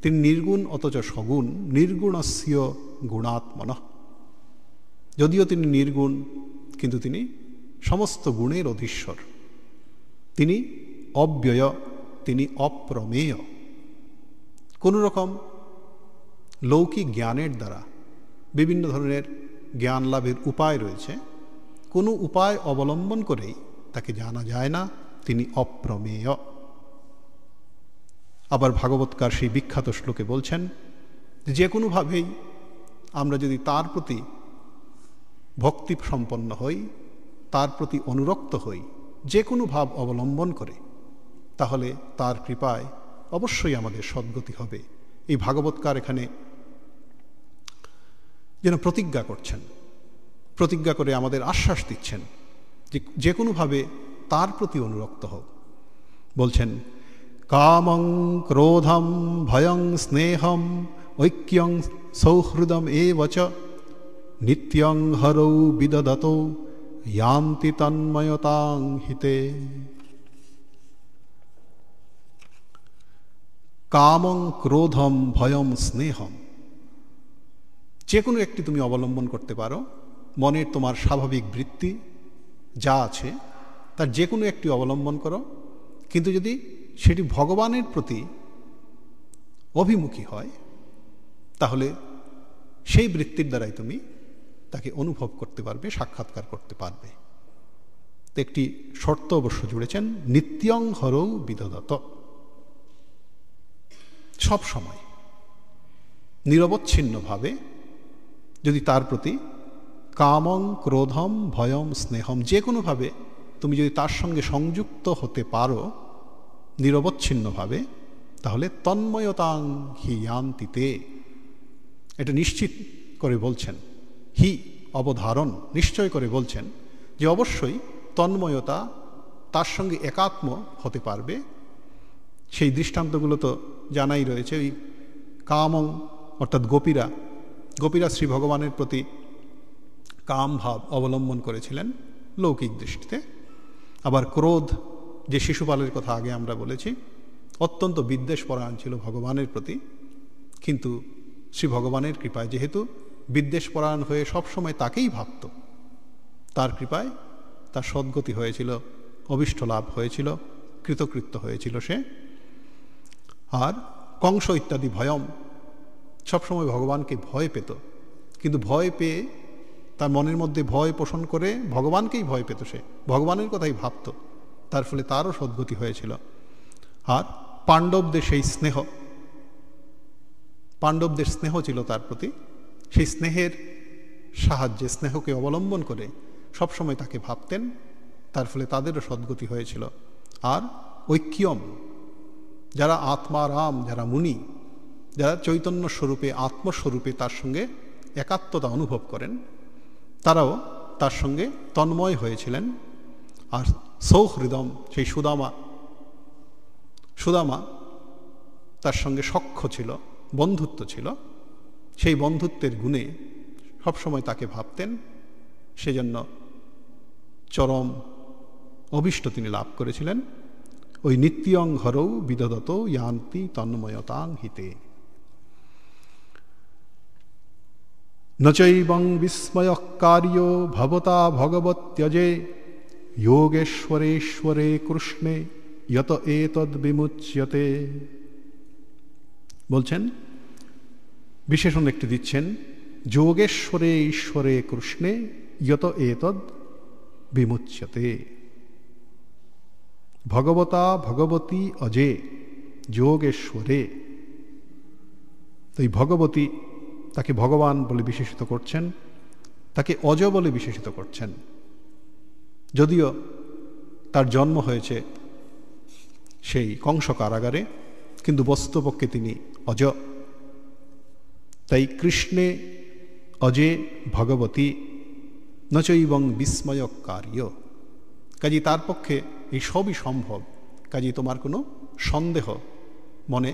তিনি নির্গুণ অথচ সগুণ, নির্গুণস্য গুণাত্মনঃ। যদিও তিনি নির্গুণ, কিন্তু তিনি সমস্ত গুণের অধীশ্বর। তিনি অব্যয়, তিনি অপ্রমেয়। কোনো রকম লৌকিক জ্ঞানের দ্বারা বিভিন্ন ধরনের জ্ঞান লাভের উপায় রয়েছে, কোনো উপায় অবলম্বন করেই তাকে জানা যায় না, তিনি অপ্রমেয়। আবার ভাগবতকার সেই বিখ্যাত শ্লোকে বলছেন যে কোনোভাবেই আমরা যদি তার প্রতি ভক্তি সম্পন্ন হই, তার প্রতি অনুরক্ত হই, যে কোনো ভাব অবলম্বন করে, তাহলে তার কৃপায় অবশ্যই আমাদের সদ্গতি হবে। এই ভাগবতকার এখানে যেন প্রতিজ্ঞা করছেন, প্রতিজ্ঞা করে আমাদের আশ্বাস দিচ্ছেন যে কোনোভাবে তার প্রতি অনুরক্ত হোক। বলছেন, কামং ক্রোধম ভয়ং স্নেহম ঐক্যং সৌহৃদম এবচ নিত্যং হরৌ বিদদতো ইয়ান্তি তন্ময়তাং হিতে। কামং ক্রোধম ভয়ম স্নেহম, যে কোনো একটি তুমি অবলম্বন করতে পারো। মনের তোমার স্বাভাবিক বৃত্তি যা আছে তার যে কোনো একটি অবলম্বন করো, কিন্তু যদি সেটি ভগবানের প্রতি অভিমুখী হয়, তাহলে সেই বৃত্তির দ্বারাই তুমি তাকে অনুভব করতে পারবে, সাক্ষাৎকার করতে পারবে। একটি শর্ত অবশ্য জুড়েছেন, নিত্যং হরৌ বিদদত, সব সময় নিরবচ্ছিন্নভাবে যদি তার প্রতি কামং ক্রোধম ভয়ম স্নেহম, যে কোনোভাবে তুমি যদি তার সঙ্গে সংযুক্ত হতে পারো নিরবচ্ছিন্নভাবে, তাহলে তন্ময়তাং হি ইয়ান্তিতে, এটা নিশ্চিত করে বলছেন, হি অবধারণ, নিশ্চয় করে বলছেন যে অবশ্যই তন্ময়তা, তার সঙ্গে একাত্ম হতে পারবে। সেই দৃষ্টান্তগুলো তো জানাই রয়েছে। ওই কামং অর্থাৎ গোপীরা শ্রী ভগবানের প্রতি কাম ভাব অবলম্বন করেছিলেন লৌকিক দৃষ্টিতে। আবার ক্রোধ, যে শিশুপালের কথা আগে আমরা বলেছি, অত্যন্ত বিদ্বেষপরায়ণ ছিল ভগবানের প্রতি, কিন্তু শ্রী ভগবানের কৃপায় যেহেতু বিদ্বেষপরায়ণ হয়ে সবসময় তাকেই ভাবত, তার কৃপায় তার সদ্গতি হয়েছিল, অভিষ্ট লাভ হয়েছিল, কৃতকৃত্য হয়েছিল সে। আর কংস ইত্যাদি ভয়ম, সবসময় ভগবানকে ভয় পেত, কিন্তু ভয় পেয়ে তার মনের মধ্যে ভয় পোষণ করে ভগবানকেই ভয় পেত, সে ভগবানের কথাই ভাবত, তার ফলে তারও সদ্গতি হয়েছিল। আর পাণ্ডবদের সেই স্নেহ, পাণ্ডবদের স্নেহ ছিল তার প্রতি, সেই স্নেহের সাহায্যে, স্নেহকে অবলম্বন করে সবসময় তাকে ভাবতেন, তার ফলে তাদেরও সদ্গতি হয়েছিল। আর ঐক্যম, যারা আত্মারাম, যারা মুনি, যারা চৈতন্য স্বরূপে আত্মস্বরূপে তার সঙ্গে একাত্মতা অনুভব করেন, তারাও তার সঙ্গে তন্ময় হয়েছিলেন। আর সৌহৃদম, সেই সুদামা তার সঙ্গে সখ্য ছিল, বন্ধুত্ব ছিল, সেই বন্ধুত্বের গুণে সবসময় তাকে ভাবতেন, সেজন্য চরম অভীষ্ট তিনি লাভ করেছিলেন। ওই নিত্যং হরৌ বিদদত ইয়ান্তি তন্ময়তাং হিতে। নচৈবং বিস্ময়কার্য ভবতা ভগবত্যজে যোগেশ্বরেশ্বরে কৃষ্ণে যত এতদ বিমুচ্যতে। বলছেন, বিশেষণ একটি দিচ্ছেন, যোগেশ্বরে ঈশ্বরে কৃষ্ণে যত এতদ বিমুচ্যতে। ভগবতা ভগবতী অজে যোগেশ্বরে। এই ভগবতী, তাকে ভগবান বলে বিশেষিত করছেন, তাকে অজ বলে বিশেষিত করছেন। যদিও তার জন্ম হয়েছে সেই কংস কারাগারে, কিন্তু বস্তুপক্ষে তিনি অজ। তাই কৃষ্ণে অজে ভগবতী, নচৈবং বিস্ময়কার্য। কাজে তার পক্ষে এই সবই সম্ভব। কাজে তোমার কোনো সন্দেহ মনে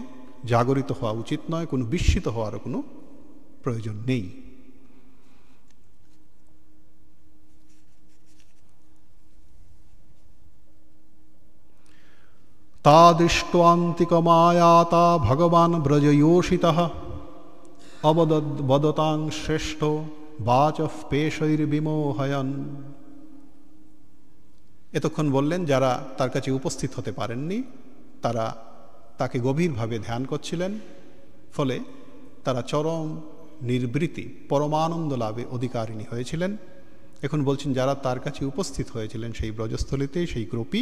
জাগরিত হওয়া উচিত নয়, কোনো বিস্মিত হওয়ারও কোনো প্রয়োজন নেই। তা দৃষ্ট্বান্তিকমায়াতা ভগবান ব্রজয়োষিতঃ অবদতাং শ্রেষ্ঠ বাচঃ পেশৈর্বিমোহয়ন। এতক্ষণ বললেন যারা তার কাছে উপস্থিত হতে পারেননি তারা তাকে গভীরভাবে ধ্যান করছিলেন, ফলে তারা চরম নির্বৃতি পরমানন্দ লাভে অধিকারিণী হয়েছিলেন। এখন বলছেন যারা তার কাছে উপস্থিত হয়েছিলেন সেই ব্রজস্থলিতে, সেই গ্রোপী,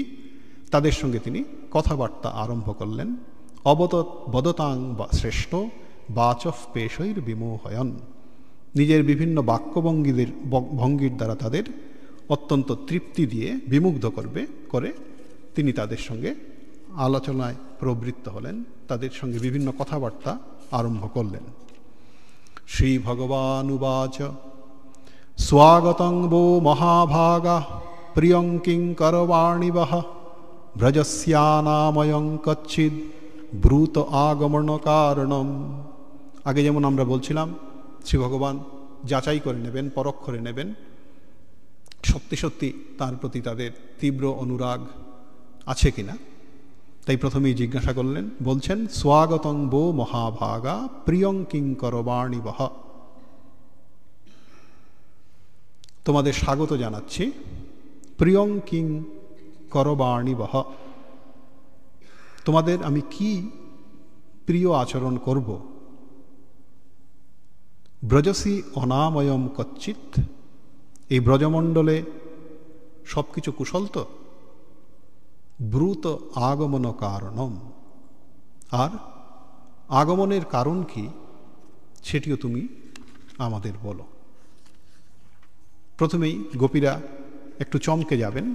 তাদের সঙ্গে তিনি কথাবার্তা আরম্ভ করলেন। বদতাং শ্রেষ্ঠ বাচঃ পেশৈর্বিমোহয়ন। নিজের বিভিন্ন ভঙ্গির দ্বারা তাদের অত্যন্ত তৃপ্তি দিয়ে বিমুগ্ধ করে তিনি তাদের সঙ্গে আলোচনায় প্রবৃত্ত হলেন, তাদের সঙ্গে বিভিন্ন কথাবার্তা আরম্ভ করলেন। শ্রী ভগবান উবাচ স্বাগতং वो মহাভাগা প্রিয়ং কিঙ্করবাণিবঃ ব্রজস্যানাময়ং কচ্চিদ ব্রূত আগমন কারণম। আগে যেমন আমরা বলছিলাম শ্রী ভগবান যাচাই করে নেবেন, পরখ করে নেবেন সত্যি সত্যি তার প্রতি তাদের তীব্র অনুরাগ আছে কিনা। তাই প্রথমেই জিজ্ঞাসা করলেন, বলছেন স্বাগতং वो মহাভাগা প্রিয়ং কিঙ্করবাণিবঃ। তোমাদের স্বাগত জানাচ্ছি। প্রিয়ং কিঙ্করবাণিবঃ, তোমাদের আমি কি প্রিয় আচরণ করব। ব্রজসি অনাময়ম কচ্চিৎ, এই ব্রজমণ্ডলে সব কিছু কুশল তো। ব্রূত আগমন কারণম, আর আগমনের কারণ কি সেটিও তুমি আমাদের বলো। প্রথমেই গোপীরা একটু চমকে যাবেন,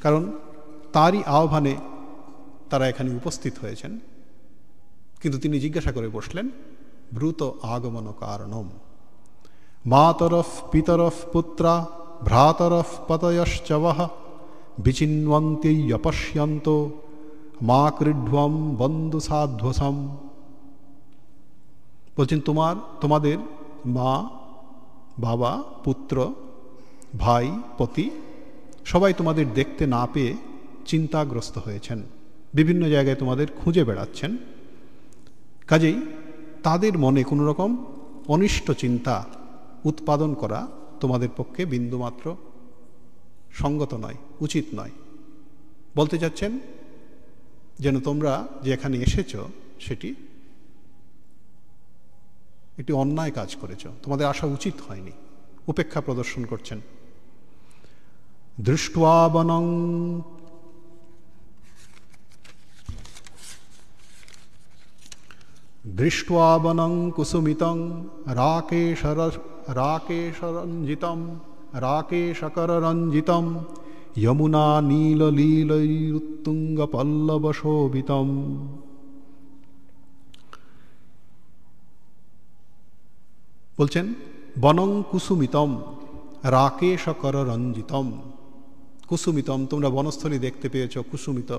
কারণ তারই আহ্বানে তারা এখানে উপস্থিত হয়েছেন। কিন্তু তিনি জিজ্ঞাসা করে বসলেন ব্রূত আগমন কারণম। মাতরফ পিতরফ পুত্রা ভ্রাতরফ পতয়শ্চবঃ বিচিন্বন্ত্যপশ্যন্ত মা ক্রীড্বম বন্ধু সাধ্বসম। বলছেন তোমাদের মা, বাবা, পুত্র, ভাই, পতি সবাই তোমাদের দেখতে না পেয়ে চিন্তাগ্রস্ত হয়েছেন, বিভিন্ন জায়গায় তোমাদের খুঁজে বেড়াচ্ছেন। কাজেই তাদের মনে কোনো রকম অনিষ্ট চিন্তা উৎপাদন করা তোমাদের পক্ষে বিন্দুমাত্র সঙ্গত নয়, উচিত নয়। বলতে চাচ্ছেন যেন তোমরা যে এখানে এসেছ সেটি একটি অন্যায় কাজ করেছ, তোমাদের আসা উচিত হয়নি, উপেক্ষা প্রদর্শন করছেন। দৃष्ट्वा वनं कुसुमितं राकेशकररञ्जितं यमुना नीललीलैरुत्तुङ्गपल्लवशोभितं। বলছেন বনং কুসুমিতম রাকেশকররঞ্জিতম। কুসুমিতম, তোমরা বনস্থলী দেখতে পেয়েছ কুসুমিত,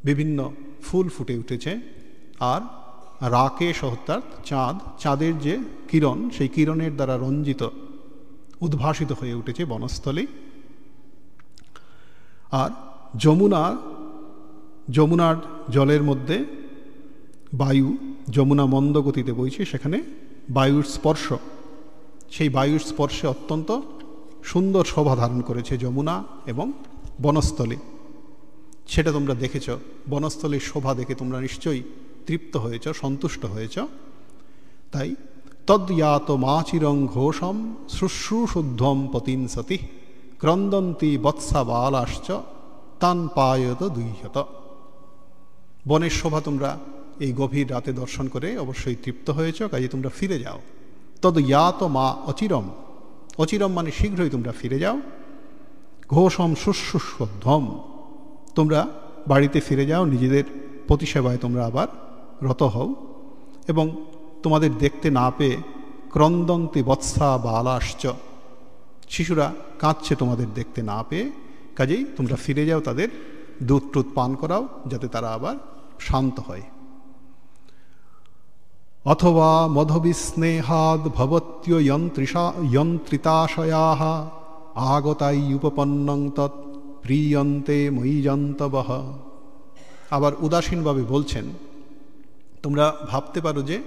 বিভিন্ন ফুল ফুটে উঠেছে। আর রাকেশ অর্থাৎ চাঁদের যে কিরণ, সেই কিরণের দ্বারা রঞ্জিত, উদ্ভাসিত হয়ে উঠেছে বনস্থলী। আর যমুনার জলের মধ্যে বায়ু, যমুনা মন্দ গতিতে বইছে, সেখানে বায়ুর স্পর্শ, সেই বায়ুর স্পর্শে অত্যন্ত সুন্দর শোভা ধারণ করেছে যমুনা এবং বনস্থলী। সেটা তোমরা দেখেছ, বনস্থলীর শোভা দেখে তোমরা নিশ্চয়ই তৃপ্ত হয়েছ, সন্তুষ্ট হয়েছ। তাই তদ্যাত মাচিরং ঘোষম শুশ্রূষুধ্বম পতিন সতি ক্রন্দন্তি বৎসা বালাশ্চ তান পায়ত দুইহত। বনের শোভা তোমরা এই গভীর রাতে দর্শন করে অবশ্যই তৃপ্ত হয়েছ, কাজে তোমরা ফিরে যাও। তদ্যাত মা অচিরম, অচিরম মানে শীঘ্রই তোমরা ফিরে যাও। ঘোষম শুশ্রূষুধ্বম, তোমরা বাড়িতে ফিরে যাও, নিজেদের পতিসেবায় তোমরা আবার রত হও। এবং তোমাদের দেখতে না পেয়ে ক্রন্দন্তি বৎসা বালাশ্চ, শিশুরা কাঁদছে তোমাদের দেখতে না পেয়ে, কাজেই তোমরা ফিরে যাও, তাদের দুধ টুধ পান করাও, যাতে তারা আবার শান্ত হয়। অথবা মধবিস্নেহাদ ভবত্য যন্ত্রিতাশয়াঃ আগতাই উপপন্নং তৎ প্রিয়ন্তে ময়িজন্তবঃ। আবার উদাসীনভাবে বলছেন, তোমরা ভাবতে পারো যে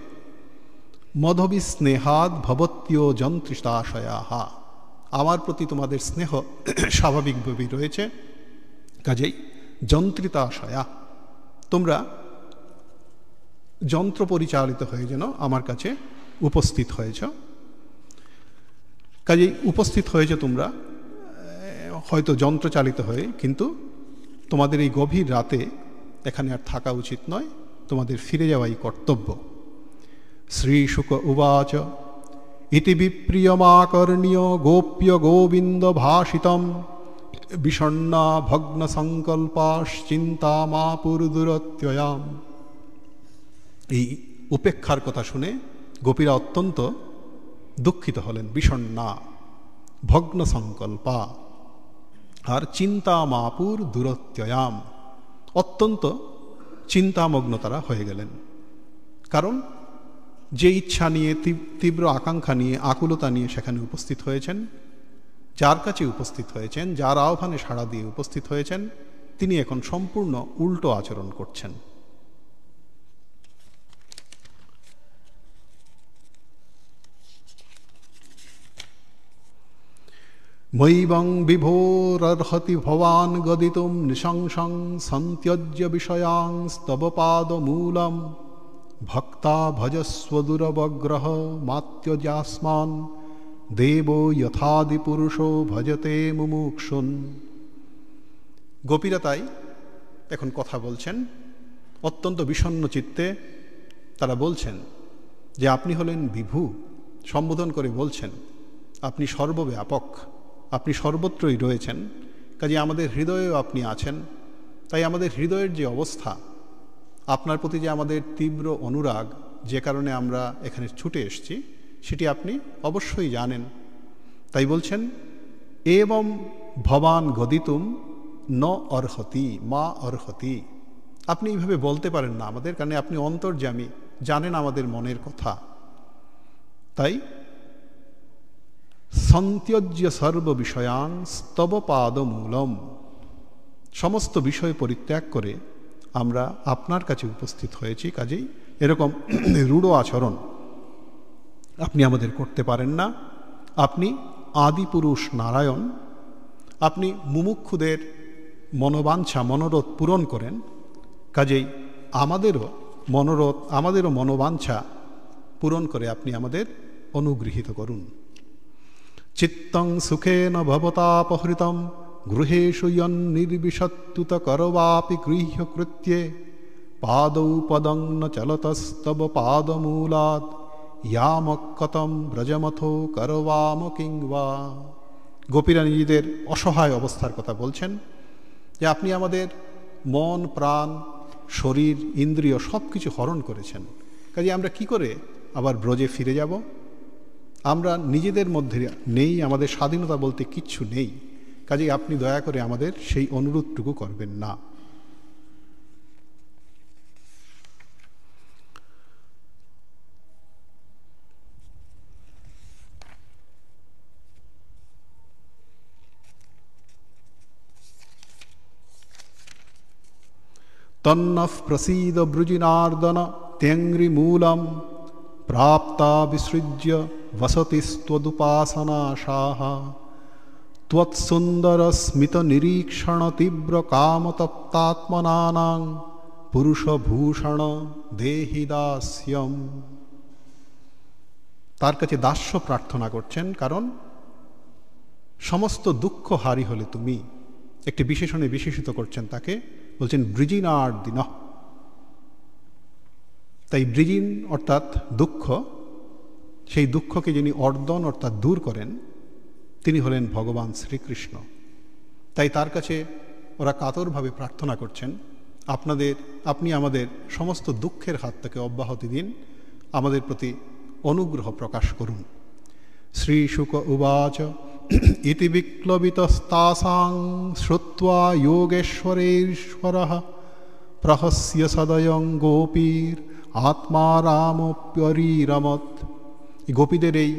মধবিস্নেহাদ ভবত্য যন্ত্রিতাশয়াঃ, আমার প্রতি তোমাদের স্নেহ স্বাভাবিকভাবেই রয়েছে, কাজেই যন্ত্রিতাশয়া, তোমরা যন্ত্র পরিচালিত হয়ে যেন আমার কাছে উপস্থিত হয়েছ। কাজেই উপস্থিত হয়েছে তোমরা হয়তো যন্ত্রচালিত হয়ে, কিন্তু তোমাদের এই গভীর রাতে এখানে আর থাকা উচিত নয়, তোমাদের ফিরে যাওয়াই কর্তব্য। শ্রীশুক উবাচ ইতি বিপ্রিয়মাকর্ণ্য গোপ্য গোবিন্দ ভাষিতম বিষণ্ণা ভগ্ন সংকল্পাশ্চিন্তা মাপুরদুরত্যয়াম। এই উপেক্ষার কথা শুনে গোপীরা অত্যন্ত দুঃখিত হলেন। বিষণ্ণা, ভগ্ন সংকল্পা, আর চিন্তা মাপুর দূরত্যয়াম, অত্যন্ত চিন্তামগ্ন তারা হয়ে গেলেন। কারণ যে ইচ্ছা নিয়ে, তীব্র আকাঙ্ক্ষা নিয়ে, আকুলতা নিয়ে সেখানে উপস্থিত হয়েছেন, যার কাছে উপস্থিত হয়েছেন, যার আহ্বানে সাড়া দিয়ে উপস্থিত হয়েছেন, তিনি এখন সম্পূর্ণ উল্টো আচরণ করছেন। মৈবং বিভোরর্হতি ভবান গদিতুম নৃশংসং সন্ত্যজ্য বিষয়াংস্তব পাদমূলম ভক্তা ভজস্ব দুরবগ্রহ মাত্যজাস্মান দেবো যথাদি পুরুষো ভজতে মুমুক্ষুন। গোপীরা তাই এখন কথা বলছেন অত্যন্ত বিষণ্ণ চিত্তে। তারা বলছেন যে আপনি হলেন বিভু, সম্বোধন করে বলছেন আপনি সর্বব্যাপক, আপনি সর্বত্রই রয়েছেন, কাজে আমাদের হৃদয়েও আপনি আছেন। তাই আমাদের হৃদয়ের যে অবস্থা, আপনার প্রতি যে আমাদের তীব্র অনুরাগ, যে কারণে আমরা এখানে ছুটে এসেছি, সেটি আপনি অবশ্যই জানেন। তাই বলছেন এবং ভবান গদিতুম ন অর্হতি মা অর্হতি, আপনি এইভাবে বলতে পারেন না আমাদের, কারণে আপনি অন্তর্যামী, জানেন আমাদের মনের কথা। তাই সন্ত্যজ্য সর্ব বিষয়াং স্তব পাদমূলম, সমস্ত বিষয় পরিত্যাগ করে আমরা আপনার কাছে উপস্থিত হয়েছি, কাজেই এরকম রূঢ় আচরণ আপনি আমাদের করতে পারেন না। আপনি আদিপুরুষ নারায়ণ, আপনি মুমুক্ষুদের মনোবাঞ্ছা মনোরথ পূরণ করেন, কাজেই আমাদেরও মনোবাঞ্ছা পূরণ করে আপনি আমাদের অনুগৃহীত করুন। চিত্তং সুখেন ভবতাপহৃতম গৃহেষু নির্বিশত্তুত করবাপি গৃহ্য কৃত্যে পাদৌ পদং ন চলতস্তব পাদমূলাৎ ইয়ামকতম ব্রজমথো করবাম কিংবা। গোপীরা নিজেদের অসহায় অবস্থার কথা বলছেন যে আপনি আমাদের মন, প্রাণ, শরীর, ইন্দ্রিয় সব কিছু হরণ করেছেন, কাজে আমরা কি করে আবার ব্রজে ফিরে যাব? আমরা নিজেদের মধ্যে নেই, আমাদের স্বাধীনতা বলতে কিচ্ছু নেই, কাজেই আপনি দয়া করে আমাদের সেই অনুরোধটুকু করবেন না। তন্নঃ প্রসীদ ব্রুজিনার্দন ত্যংঘ্রিমূলম প্রাপ্তা বিসৃজ্য বসতিস্ত্বদুপাসনাশাঃ ত্বৎসুন্দর স্মিত নিরীক্ষণ তীব্র কামতপ্তাত্মনানাং পুরুষভূষণ দেহি দাস্যম। তার কাছে দাস্য প্রার্থনা করছেন, কারণ সমস্ত দুঃখ হারি হলে তুমি, একটি বিশেষণে বিশেষিত করছেন তাকে, বলছেন বৃজিনার্দিন। তাই বৃজিন অর্থাৎ দুঃখ, সেই দুঃখকে যিনি অর্দন অর্থাৎ দূর করেন তিনি হলেন ভগবান শ্রীকৃষ্ণ। তাই তার কাছে ওরা কাতরভাবে প্রার্থনা করছেন আপনি আমাদের সমস্ত দুঃখের হাত থেকে অব্যাহতি দিন, আমাদের প্রতি অনুগ্রহ প্রকাশ করুন। শ্রীশুক উবাচ ইতি বিক্লবিতস্তাসাং শ্রুত্বা যোগেশ্বরেশ্বরঃ প্রহস্য সদয়ং গোপীর আত্মা রামপ্যরিরমত। গোপীদের এই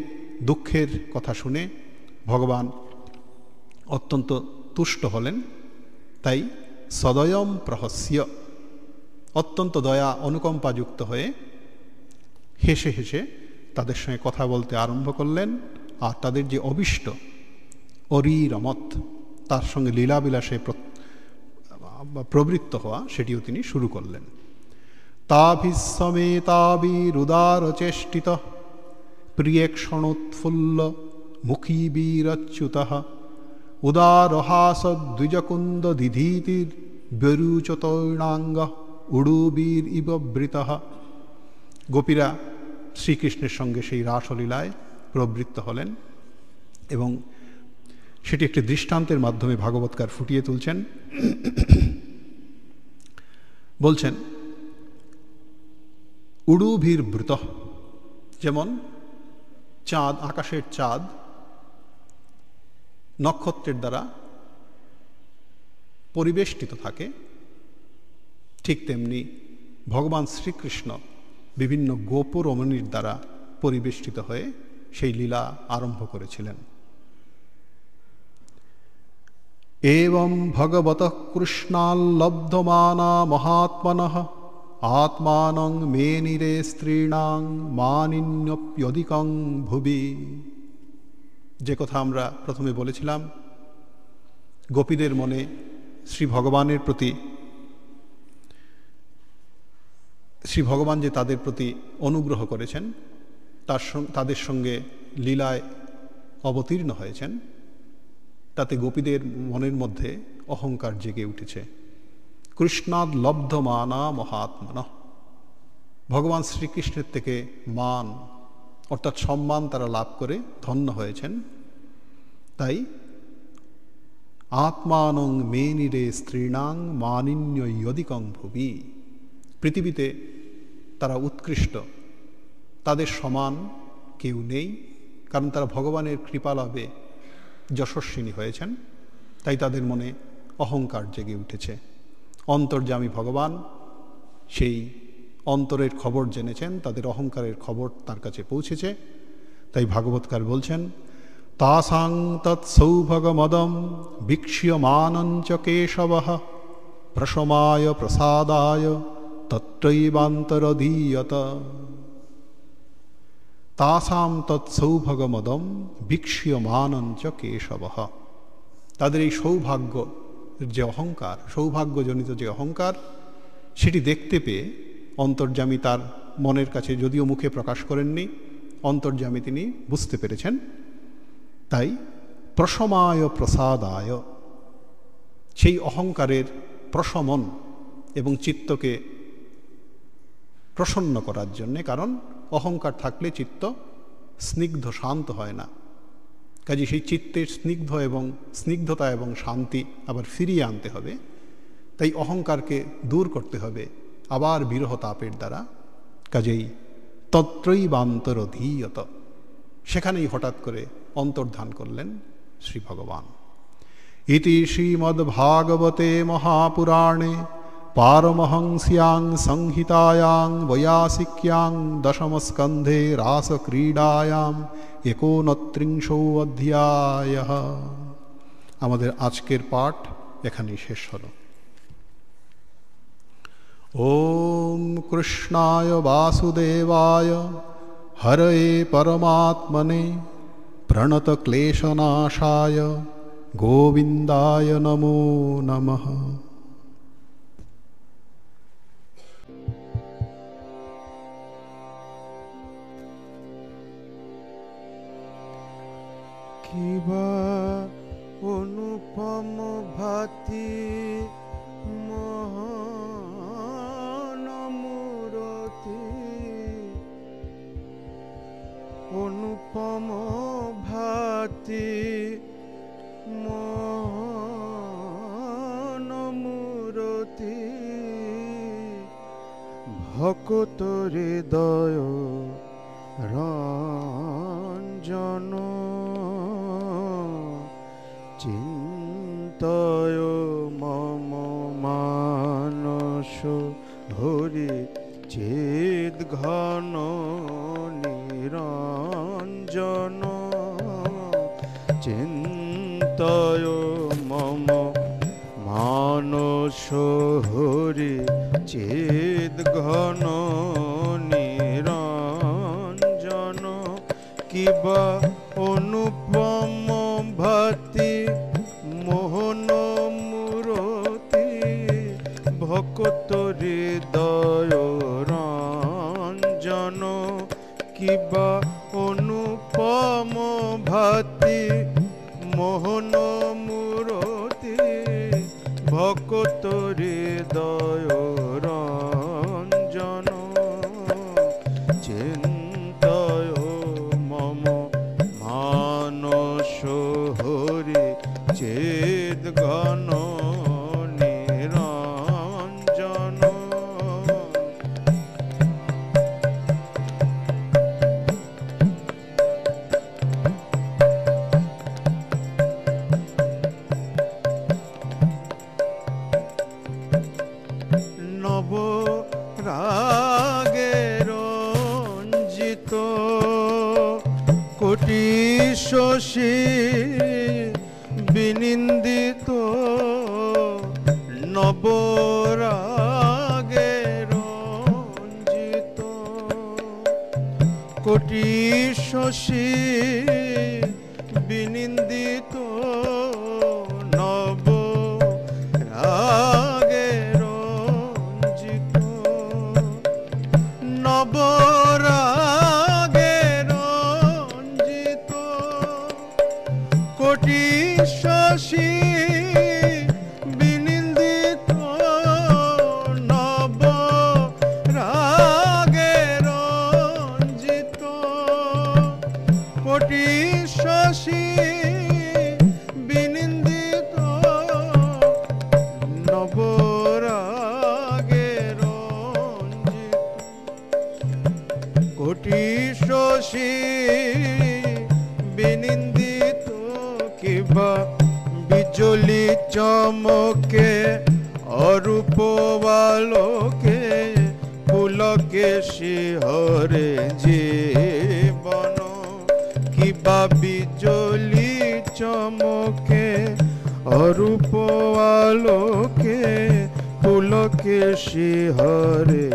দুঃখের কথা শুনে ভগবান অত্যন্ত তুষ্ট হলেন, তাই সদয়ম প্রহস্য, অত্যন্ত দয়া অনুকম্পাযুক্ত হয়ে হেসে হেসে তাদের সঙ্গে কথা বলতে আরম্ভ করলেন। আর তাদের যে অভিষ্ট অরিরমত, তার সঙ্গে লীলাবিলাসে প্রবৃত্ত হওয়া, সেটিও তিনি শুরু করলেন। তাভিসমেতাবিরুদারচেষ্টিত প্রিয়েক্ষণোৎফুল্ল মুখীবীরচ্যুতঃ উদারহাসদ্বিজকুন্দ দিধীতির ব্যরুচতৈর্ণাঙ্গ উডুবীর ইব বৃতঃ। গোপীরা শ্রীকৃষ্ণের সঙ্গে সেই রাসলীলায় প্রবৃত্ত হলেন এবং সেটি একটি দৃষ্টান্তের মাধ্যমে ভাগবতকার ফুটিয়ে তুলছেন। বলছেন উডুভীর বৃত, যেমন চাঁদ, আকাশের চাঁদ নক্ষত্রের দ্বারা পরিবেষ্টিত থাকে, ঠিক তেমনি ভগবান শ্রীকৃষ্ণ বিভিন্ন গোপরমণীর দ্বারা পরিবেষ্টিত হয়ে সেই লীলা আরম্ভ করেছিলেন। এবং ভগবতঃ কৃষ্ণাল্লব্ধমানা মহাত্মনঃ আত্মানং মেনিরে স্ত্রীণাং মানিন্যপ্যধিকং ভুবি। যে কথা আমরা প্রথমে বলেছিলাম, গোপীদের মনে শ্রী ভগবানের প্রতি, শ্রী ভগবান যে তাদের প্রতি অনুগ্রহ করেছেন, তাদের সঙ্গে লীলায় অবতীর্ণ হয়েছেন, তাতে গোপীদের মনের মধ্যে অহংকার জেগে উঠেছে। কৃষ্ণাদ লব্ধমানা মহাত্মনঃ, ভগবান শ্রীকৃষ্ণের থেকে মান অর্থাৎ সম্মান তারা লাভ করে ধন্য হয়েছেন, তাই আত্মানং মেনিরে স্ত্রীণাং মানিন্যধিকং ভুবি, পৃথিবীতে তারা উৎকৃষ্ট, তাদের সমান কেউ নেই, কারণ তারা ভগবানের কৃপালাভে যশস্বিনী হয়েছেন, তাই তাদের মনে অহংকার জেগে উঠেছে। অন্তর্যামী ভগবান সেই অন্তরের খবর জেনেছেন, তাদের অহংকারের খবর তার কাছে পৌঁছেছে, তাই ভাগবতকার বলছেন তাসাং তৎসৌভগমদম বিক্ষ্যমানঞ্চ কেশবঃ প্রশমায় প্রসাদায় তত্রৈবান্তরধীয়ত। তাসাং তৎসৌভগমদম বিক্ষ্যমানঞ্চ কেশবঃ, তাদের এই সৌভাগ্য যে অহংকার, সৌভাগ্যজনিত যে অহংকার, সেটি দেখতে পেয়ে অন্তর্যামী তার মনের কাছে, যদিও মুখে প্রকাশ করেননি, অন্তর্যামী তিনি বুঝতে পেরেছেন, তাই প্রশমায় প্রসাদায়, সেই অহংকারের প্রশমন এবং চিত্তকে প্রসন্ন করার জন্যে, কারণ অহংকার থাকলে চিত্ত স্নিগ্ধ শান্ত হয় না, কাজে সেই চিত্তের স্নিগ্ধতা এবং শান্তি আবার ফিরিয়ে আনতে হবে, তাই অহংকারকে দূর করতে হবে আবার বিরহ তাপের দ্বারা। কাজেই তত্রৈবান্তরধীয়ত, সেখানেই হঠাৎ করে অন্তর্ধান করলেন শ্রী ভগবান। ইতি শ্রীমদ্ভাগবতে মহাপুরাণে পারমহংস্যাং সংহিতায়াং বৈয়াসিক্যাং দশমস্কন্ধে রাসক্রীড়ায়াম 29 অধ্যায়। আমাদের আজকের পাঠ এখানেই শেষ হল। ওম কৃষ্ণায় বাসুদেবায় হরয়ে পরমাত্মনে প্রণতক্লেশনাশায় গোবিন্দায় নমো নমঃ। কিবা অনুপম ভাতি মহানমূরতি, অনুপম ভাতি মহানমূরতি, ভকত হৃদয় রঞ্জন চিন্তয় মম মানস হরি চেদ ঘন নিরঞ্জন চিন্তয় মম মানস হরি চেদ ঘন নিরঞ্জন কিবা অনুপম ভাতি মোহন মূরতি ভকত হৃদয় রঞ্জন কিবা অনুপম ভাতি মোহন মূরতি ভকত হৃদয় রঞ্জন চিন্তয় মম মানস হরি চেদ ঘন নিরঞ্জন নব রাগে রঞ্জিত কোটি শশী বিনিন্দিত নব রাগে রঞ্জিত কোটি শশী বিনিন্দিত নব রাগে রঞ্জিত নব রাগে রঞ্জিত কোটি শশী বিনিন্দিত নব রাগে রঞ্জিত কোটি শশী বিনিন্দিত নব রাগে রঞ্জিত কোটি শশী বিনিন্দিত কিবা বিজলি চমকে অরূপ বালকে পুলকে শিহরে জীবন কিবা বিজলি চমকে অরূপ আলোকে পুলকে শিহরে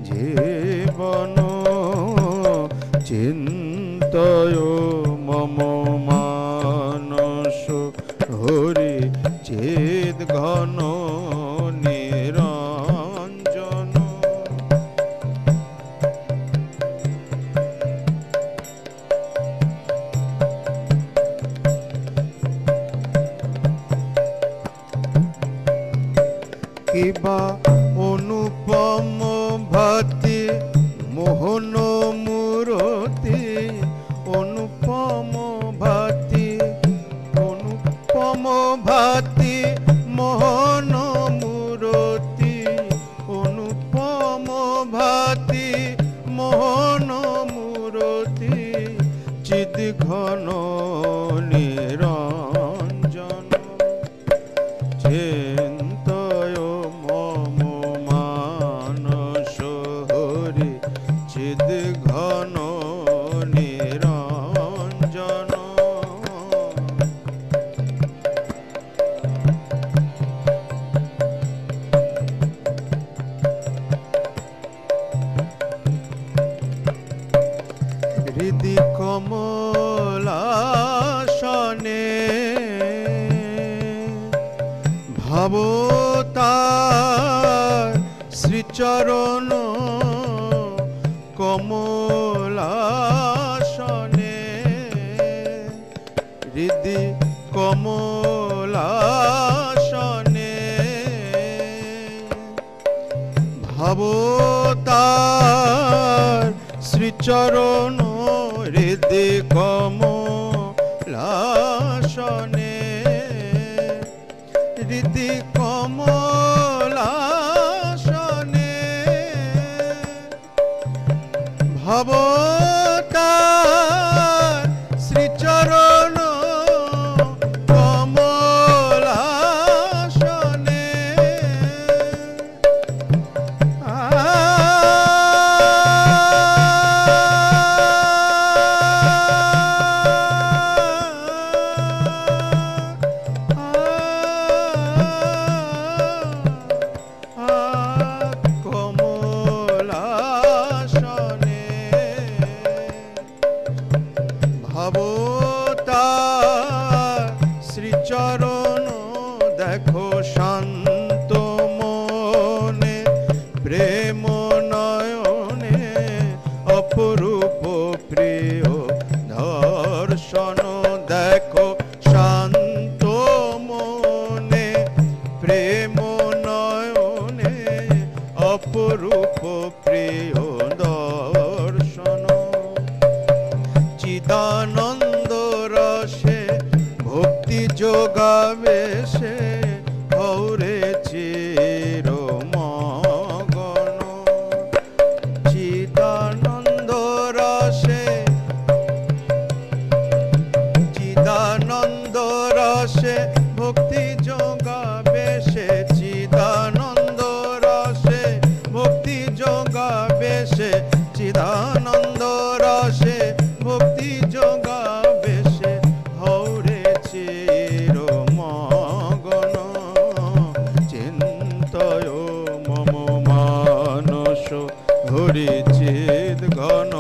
জীবন চিন্তয় মম মানস হরি চেদ ঘন নিরঞ্জন কিবা অনুপম ভাতি মোহন মূরতি অনুপম ভাতি অনুপম ভাতি মোহন মূরতি অনুপম ভাতি মোহন মূরতি চিদ ঘন নিরঞ্জন চিন্তয় মম মানস হরি চিদ ঘন নিরঞ্জন হৃদি কমলাসনে ভাবতার শ্রীচরণ কমলাসনে হৃদি কমলাসনে ভাবতার শ্রীচরণ হৃদি কমলাসনে হৃদি কমলাসনে ভবতার শ্রীচরণ কমলাসনে যোগাবে সে চিদানন্দ রসে ভক্তি যোগাবে সে হৌরে চির মগন চিন্তয় মম মানস হরি চিদ ঘন